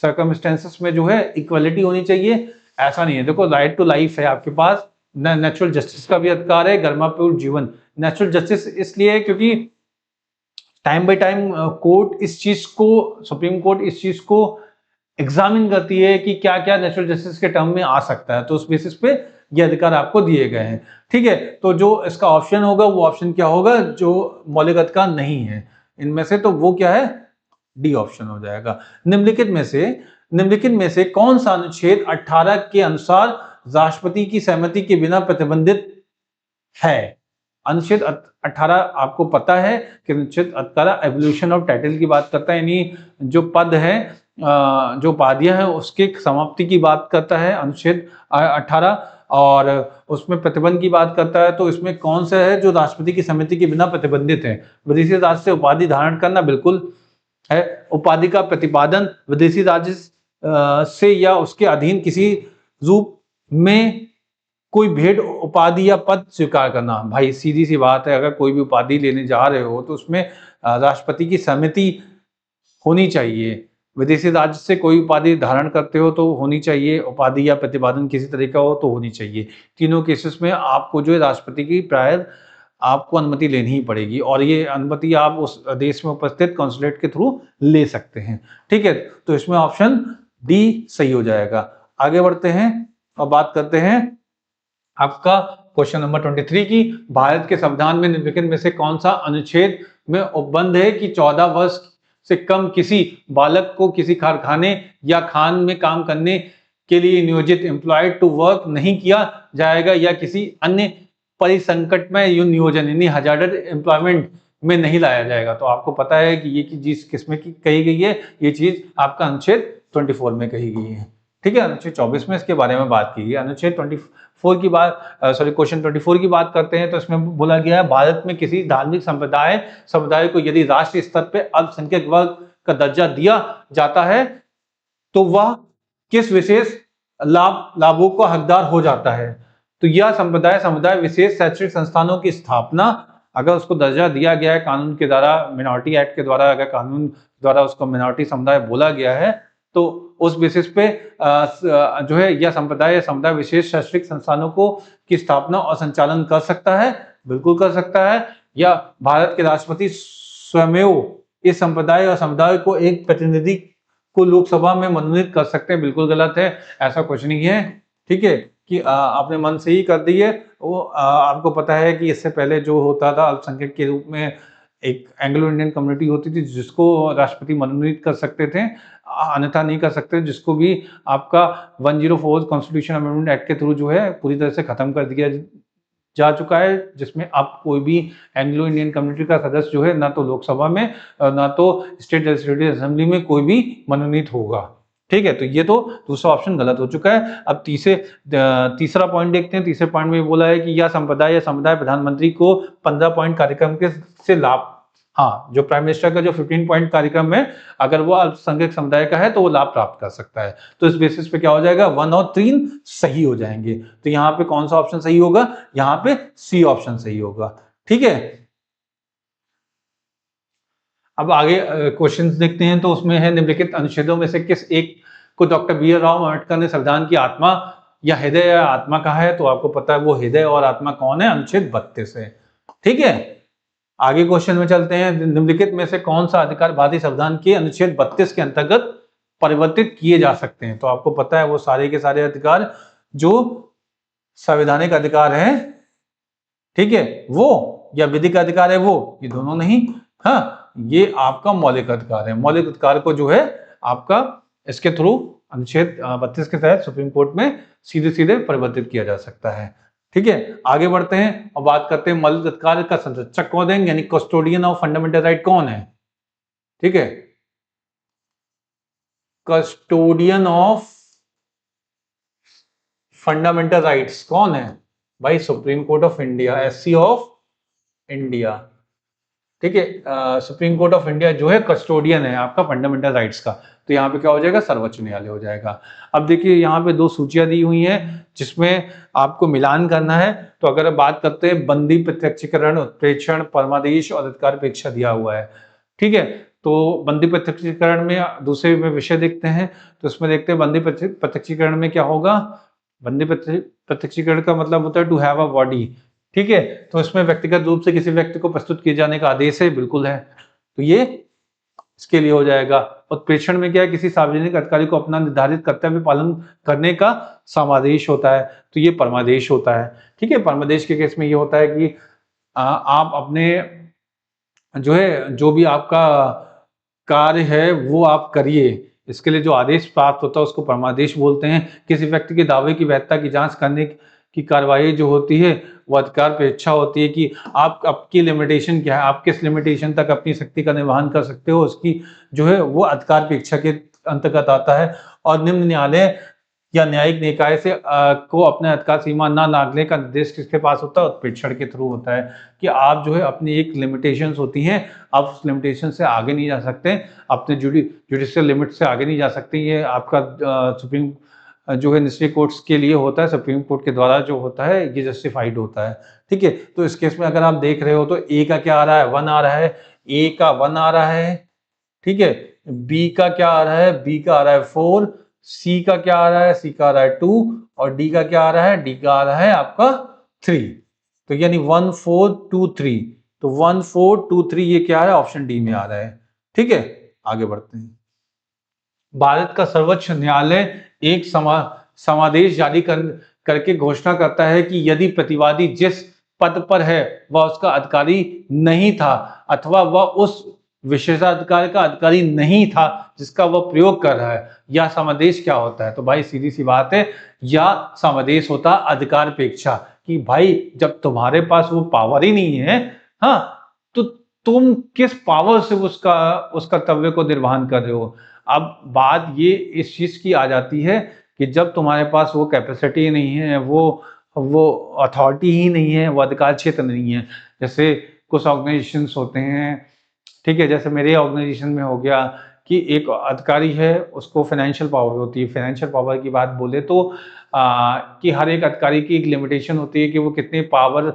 सर्कमस्टेंसेस में जो है इक्वलिटी होनी चाहिए, ऐसा नहीं है। देखो राइट टू लाइफ है आपके पास, नेचुरल जस्टिस का भी अधिकार है, गरिमापूर्ण जीवन। नेचुरल जस्टिस इसलिए है क्योंकि टाइम बाय टाइम कोर्ट इस चीज को, सुप्रीम कोर्ट इस चीज को एग्जामिन करती है कि क्या क्या नेचुरल जस्टिस के टर्म में आ सकता है, तो उस बेसिस पे ये अधिकार आपको दिए गए हैं। ठीक है, तो जो इसका ऑप्शन होगा वो ऑप्शन क्या होगा, जो मौलिक अधिकार नहीं है इनमें से, तो वो क्या है, डी ऑप्शन हो जाएगा। निम्नलिखित में से कौन सा अनुच्छेद 18 के अनुसार राष्ट्रपति की सहमति के बिना प्रतिबंधित है? अनुच्छेद 18 आपको पता है कि अनुच्छेद 18 एवोल्यूशन ऑफ टाइटल की बात करता है, यानी जो पद है, जो उपाधियां हैं उसके समाप्ति की बात करता है अनुच्छेद 18, और उसमें प्रतिबंध की बात करता है। तो इसमें कौन सा है जो राष्ट्रपति की सहमति के बिना प्रतिबंधित है? विदेशी राज्य से उपाधि धारण करना बिल्कुल है। उपाधि का प्रतिपादन विदेशी राज्य से या उसके अधीन किसी रूप में कोई भेंट उपाधि या पद स्वीकार करना, भाई सीधी सी बात है, अगर कोई भी उपाधि लेने जा रहे हो तो उसमें राष्ट्रपति की सहमति होनी चाहिए। विदेशी राज्य से कोई उपाधि धारण करते हो तो होनी चाहिए, उपाधि या प्रतिपादन किसी तरह का हो तो होनी चाहिए। तीनों केसेस में आपको जो है राष्ट्रपति की प्रायर आपको अनुमति लेनी ही पड़ेगी, और ये अनुमति आप उस देश में उपस्थित कॉन्सुलेट के थ्रू ले सकते हैं। ठीक है, तो इसमें ऑप्शन डी सही हो जाएगा। आगे बढ़ते हैं और बात करते हैं आपका क्वेश्चन नंबर 23 की। भारत के संविधान में निम्नलिखित में से कौन सा अनुच्छेद में उपबंध है कि 14 वर्ष से कम किसी बालक को किसी कारखाने या खान में काम करने के लिए नियोजित एम्प्लॉयड टू वर्क नहीं किया जाएगा, या किसी अन्य परिसंकट में नियोजन यानी हजार्डड एम्प्लॉयमेंट में नहीं लाया जाएगा। तो आपको पता है कि ये चीज किसमें की कही गई है, ये चीज आपका अनुच्छेद 24 में कही गई है। ठीक है, अनुच्छेद 24 में इसके बारे में बात की गई। अनुच्छेद 24 की बात क्वेश्चन 24 की बात करते हैं तो इसमें बोला गया है, भारत में किसी धार्मिक समुदाय को यदि राष्ट्रीय स्तर पर अल्पसंख्यक वर्ग का दर्जा दिया जाता है तो वह किस विशेष लाभों का हकदार हो जाता है? तो यह समुदाय विशेष शैक्षणिक संस्थानों की स्थापना, अगर उसको दर्जा दिया गया है कानून के द्वारा, मिनॉरिटी एक्ट के द्वारा, अगर कानून द्वारा उसको मिनॉरिटी समुदाय बोला गया है तो उस बेसिस पे जो है यह समुदाय विशेष शैक्षणिक संस्थानों को की स्थापना और संचालन कर सकता है, बिल्कुल कर सकता है। या भारत के राष्ट्रपति स्वयं इस संप्रदाय और समुदाय को एक प्रतिनिधि को लोकसभा में मनोनीत कर सकते हैं, बिल्कुल गलत है, ऐसा कुछ नहीं है। ठीक है, कि आपने मन से ही कर दी है। वो आपको पता है कि इससे पहले जो होता था अल्पसंख्यक के रूप में एक एंग्लो इंडियन कम्युनिटी होती थी जिसको राष्ट्रपति मनोनीत कर सकते थे, अन्यथा नहीं कर सकते, जिसको भी आपका 104 कॉन्स्टिट्यूशन अमेंडमेंट एक्ट के थ्रू जो है पूरी तरह से खत्म कर दिया जा चुका है, जिसमें अब कोई भी एंग्लो इंडियन कम्युनिटी का सदस्य जो है ना तो लोकसभा में ना तो स्टेट लेजिस्लेटिव असेंबली में कोई भी मनोनीत होगा। ठीक है, तो ये तो दूसरा ऑप्शन गलत हो चुका है। अब तीसरा पॉइंट देखते हैं। तीसरे पॉइंट में बोला है कि यह संप्रदाय या समुदाय प्रधानमंत्री को 15 पॉइंट कार्यक्रम के से लाभ, हाँ, जो प्राइम मिनिस्टर का जो 15 पॉइंट कार्यक्रम है, अगर वो अल्पसंख्यक समुदाय का है तो वो लाभ प्राप्त कर सकता है। तो इस बेसिस पे क्या हो जाएगा, 1 और 3 सही हो जाएंगे। तो यहाँ पे कौन सा ऑप्शन सही होगा, यहाँ पे सी ऑप्शन सही होगा। ठीक है, अब आगे क्वेश्चंस देखते हैं। तो उसमें है, निम्नलिखित अनुच्छेदों में से किस एक को डॉक्टर बी.आर. राव अम्बेडकर ने संविधान की आत्मा या हृदय या आत्मा कहा है? तो आपको पता है वो हृदय और आत्मा कौन है, अनुच्छेद 32 है। ठीक है, आगे क्वेश्चन में चलते हैं। निम्नलिखित में से कौन सा अधिकार भारतीय संविधान के अनुच्छेद 32 के अंतर्गत परिवर्तित किए जा सकते हैं? तो आपको पता है वो सारे के सारे अधिकार जो संवैधानिक अधिकार हैं, ठीक है, वो या विधिक अधिकार है वो, ये दोनों नहीं, हाँ, ये आपका मौलिक अधिकार है। मौलिक अधिकार को जो है आपका इसके थ्रू अनुच्छेद 32 के तहत सुप्रीम कोर्ट में सीधे सीधे परिवर्तित किया जा सकता है। ठीक है, आगे बढ़ते हैं और बात करते हैं मौलिक अधिकार का संरक्षक कौन है, यानी कस्टोडियन ऑफ फंडामेंटल राइट कौन है? ठीक है, कस्टोडियन ऑफ फंडामेंटल राइट्स कौन है भाई? Supreme court of India, SC of India. ठीक है, सुप्रीम कोर्ट ऑफ इंडिया जो है कस्टोडियन है आपका फंडामेंटल राइट्स का। तो यहाँ पे क्या हो जाएगा, सर्वोच्च न्यायालय हो जाएगा। अब देखिए यहाँ पे 2 सूचियां दी हुई हैं जिसमें आपको मिलान करना है। तो अगर बात करते हैं बंदी प्रत्यक्षीकरण, उत्प्रेक्षण, परमादेश और अधिकारपेक्षा दिया हुआ है। ठीक है, तो बंदी प्रत्यक्षीकरण में दूसरे में विषय देखते हैं। तो इसमें देखते हैं बंदी प्रत्यक्षीकरण में क्या होगा, बंदी प्रत्यक्षीकरण का मतलब होता है टू हैव अ बॉडी, ठीक है। तो इसमें व्यक्तिगत रूप से किसी व्यक्ति को प्रस्तुत किए जाने का आदेश है, बिल्कुल है। तो ये इसके लिए हो जाएगा। उत्प्रेषण में क्या है, किसी सार्वजनिक अधिकारी को अपना निर्धारित कर्तव्य पालन करने का समादेश होता है, तो ये परमादेश होता है, ठीक है। परमादेश के केस में ये होता है कि आप अपने जो है, जो भी आपका कार्य है वो आप करिए, इसके लिए जो आदेश प्राप्त होता है उसको परमादेश बोलते हैं। किसी व्यक्ति के दावे की वैधता की जांच करने की कार्रवाई जो होती है वो अधिकार पे इच्छा होती है कि आप, आपकी लिमिटेशन क्या है, आप किस लिमिटेशन तक अपनी शक्ति का निर्वहन कर सकते हो, उसकी जो है वो अधिकार पे इच्छा के अंतर्गत आता है। और निम्न न्यायालय या न्यायिक निकाय से को अपने अधिकार सीमा ना लांघने का निर्देश किसके पास होता है, उत्प्रेक्षण के थ्रू होता है। कि आप जो है अपनी एक लिमिटेशंस होती हैं, आप उस लिमिटेशन से आगे नहीं जा सकते, अपने जुडिशियल लिमिट से आगे नहीं जा सकते। ये आपका सुप्रीम जो है निचले कोर्ट्स के लिए होता है, सुप्रीम कोर्ट के द्वारा जो होता है ये जस्टिफाइड होता है, ठीक है। तो इस केस में अगर आप देख रहे हो तो ए का क्या आ रहा है, 1 आ रहा है, ए का 1 आ रहा है, ठीक है। बी का क्या आ रहा है, बी का आ रहा है 4, सी का क्या आ रहा है, सी का आ रहा है 2, और डी का क्या आ रहा है, डी का आ रहा है आपका 3। तो यानी 1 4 2 3, तो 1 4 2 3 ये क्या है, ऑप्शन डी में आ रहा है, ठीक है। आगे बढ़ते हैं। भारत का सर्वोच्च न्यायालय एक समादेश जारी करके घोषणा करता है कि यदि प्रतिवादी जिस पद पर है वह उसका अधिकारी नहीं था, अथवा वह उस विशेषाधिकार का अधिकारी नहीं था जिसका वह प्रयोग कर रहा है, या समादेश क्या होता है, तो भाई सीधी सी बात है, या समादेश होता अधिकार पेक्षा, कि भाई जब तुम्हारे पास वो पावर ही नहीं है, हाँ, तो तुम किस पावर से उस कर्तव्य को निर्वहन कर रहे हो। अब बात ये इस चीज की आ जाती है कि जब तुम्हारे पास वो कैपेसिटी नहीं है, वो अथॉरिटी ही नहीं है, वो अधिकार क्षेत्र नहीं है। जैसे कुछ ऑर्गेनाइजेशंस होते हैं, ठीक है, जैसे मेरे ऑर्गेनाइजेशन में हो गया कि एक अधिकारी है, उसको फाइनेंशियल पावर होती है। फाइनेंशियल पावर की बात बोले तो कि हर एक अधिकारी की एक लिमिटेशन होती है कि वो कितने पावर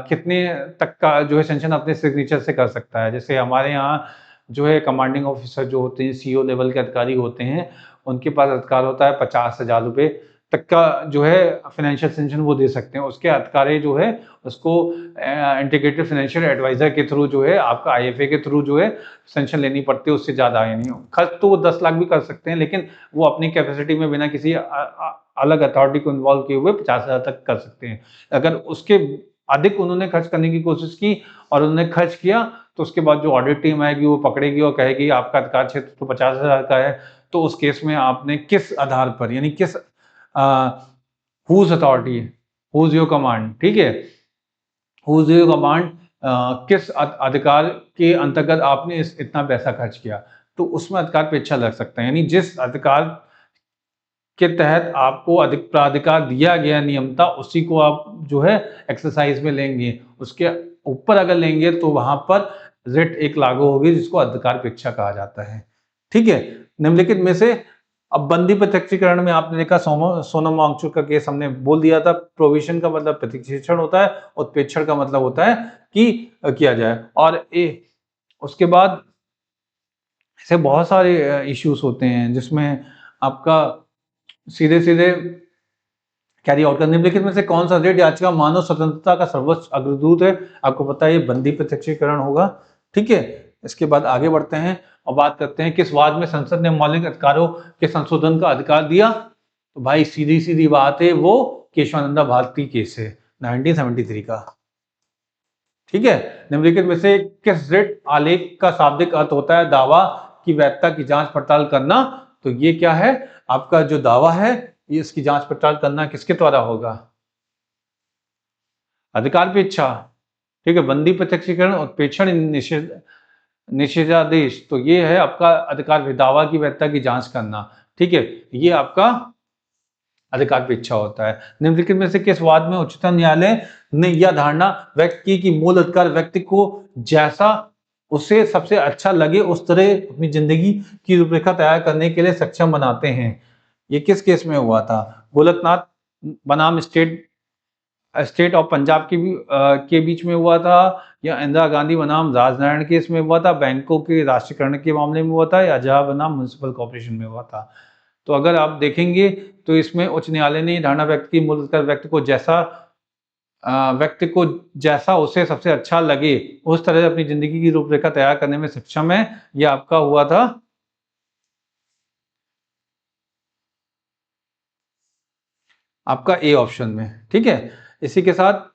कितने तक का जो है सेंक्शन अपने सिग्नेचर से कर सकता है। जैसे हमारे यहाँ जो है कमांडिंग ऑफिसर जो होते हैं, सीईओ लेवल के अधिकारी होते हैं, उनके पास अधिकार होता है 50,000 रुपये तक का जो है फाइनेंशियल सेंक्शन वो दे सकते हैं। उसके अधिकारी जो है उसको इंटीग्रेटेड फाइनेंशियल एडवाइजर के थ्रू जो है, आपका आईएफए के थ्रू जो है सेंक्शन लेनी पड़ती है, उससे ज़्यादा है नहीं। खर्च तो वो 10 लाख भी कर सकते हैं, लेकिन वो अपनी कैपेसिटी में बिना किसी अलग अथॉरिटी को इन्वॉल्व किए हुए 50,000 तक कर सकते हैं। अगर उसके अधिक उन्होंने खर्च करने की कोशिश की और उन्होंने खर्च किया, तो उसके बाद जो ऑडिट टीम आएगी वो पकड़ेगी और कहेगी आपका अधिकार क्षेत्र तो 50,000 का है, तो उस केस में आपने किस आधार पर, यानी किस whose authority, whose your command, ठीक है, हुज योर कमांड, किस अधिकार के अंतर्गत आपने इतना पैसा खर्च किया, तो उसमें अधिकार पे इच्छा लग सकता है। यानी जिस अधिकार के तहत आपको अधिक प्राधिकार दिया गया नियमता, उसी को आप जो है एक्सरसाइज में लेंगे। उसके ऊपर अगर लेंगे तो वहां पर रिट एक लागू होगी, जिसको अधिकार पेक्षा कहा जाता है, ठीक है। निम्नलिखित में से अब बंदी प्रत्यक्षीकरण में आपने देखा सोनम वांगचुक का केस हमने बोल दिया था। प्रोविजन का मतलब प्रत्यक्षीकरण होता है, उत्प्रेक्षण का मतलब होता है कि किया जाए। और उसके बाद ऐसे बहुत सारे इश्यूज होते हैं जिसमें आपका सीधे सीधे कैरी आउट करने। निम्नलिखित में से कौन सा रिट याचिका मानव स्वतंत्रता का सर्वोच्च अग्रदूत है, आपको पता है ये बंदी प्रत्यक्षीकरण होगा, ठीक है। इसके बाद आगे बढ़ते हैं और बात करते हैं किस वाद में संसद ने मौलिक अधिकारों के संशोधन का अधिकार दिया, तो भाई सीधी सीधी बात है, वो केशवानंदा भारती केस है 1973 का, ठीक है। निम्नलिखित में से किस रिट आलेख का शाब्दिक अर्थ होता है दावा की वैधता की जांच पड़ताल करना, तो ये क्या है, आपका जो दावा है ये इसकी जांच पड़ताल करना किसके द्वारा होगा, अधिकार पे इच्छा, ठीक है। बंदी प्रत्यक्षीकरण, उत्प्रेक्षण, निषेधादेश, तो ये है आपका अधिकार पे दावा की वैधता की जांच करना, ठीक है, ये आपका अधिकार पे इच्छा होता है। निम्नलिखित में से किस वाद में उच्चतम न्यायालय ने यह धारणा व्यक्त की कि मूल अधिकार व्यक्ति को जैसा उसे सबसे अच्छा लगे उस तरह अपनी जिंदगी की रूपरेखा तैयार करने के लिए सक्षम बनाते हैं। ये किस केस में हुआ था, गोलकनाथ बनाम स्टेट ऑफ पंजाब के बीच में हुआ था, या इंदिरा गांधी बनाम राजनारायण केस में हुआ था, बैंकों के राष्ट्रीयकरण के मामले में हुआ था, या जहां बनाम म्युनिसिपल कॉर्पोरेशन में हुआ था। तो अगर आप देखेंगे तो इसमें उच्च न्यायालय ने धारणा व्यक्त की, मूलतः व्यक्ति को जैसा उसे सबसे अच्छा लगे उस तरह से अपनी जिंदगी की रूपरेखा तैयार करने में सक्षम है। ये आपका हुआ था आपका ए ऑप्शन में। ठीक है, इसी के साथ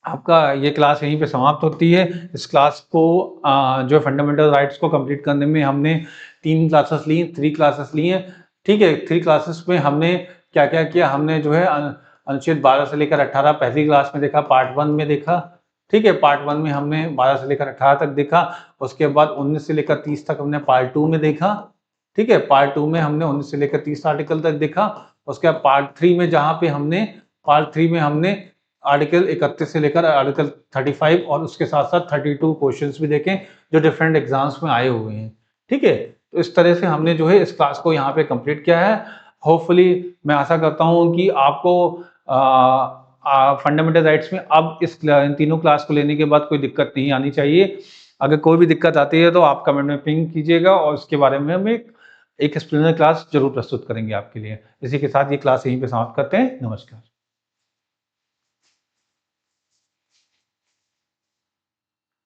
आपका ये क्लास यहीं पे समाप्त होती है। इस क्लास को जो फंडामेंटल राइट्स को कंप्लीट करने में हमने 3 क्लासेस ली, 3 क्लासेस ली हैं। ठीक है, 3 क्लासेस में हमने क्या क्या किया, हमने जो है अनुच्छेद 12 से लेकर 18 पहली क्लास में देखा, पार्ट 1 में देखा। ठीक है, पार्ट 1 में हमने 12 से लेकर 18 तक देखा। उसके बाद 19 से लेकर 30 तक हमने पार्ट 2 में देखा। ठीक है, पार्ट 2 में हमने 19 से लेकर 30 आर्टिकल तक देखा। उसके बाद पार्ट 3 में पार्ट 3 में हमने आर्टिकल 31 से लेकर आर्टिकल 35 और उसके साथ साथ 32 क्वेश्चंस भी देखें जो डिफरेंट एग्जाम्स में आए हुए हैं। ठीक है, तो इस तरह से हमने जो है इस क्लास को यहाँ पे कंप्लीट किया है। होपफुली मैं आशा करता हूँ कि आपको फंडामेंटल राइट्स में अब इन तीनों क्लास को लेने के बाद कोई दिक्कत नहीं आनी चाहिए। अगर कोई भी दिक्कत आती है तो आप कमेंट में पिंग कीजिएगा और उसके बारे में हम एक एक्सप्लेनर क्लास जरूर प्रस्तुत करेंगे आपके लिए। इसी के साथ ये क्लास यहीं पे समाप्त करते हैं। नमस्कार।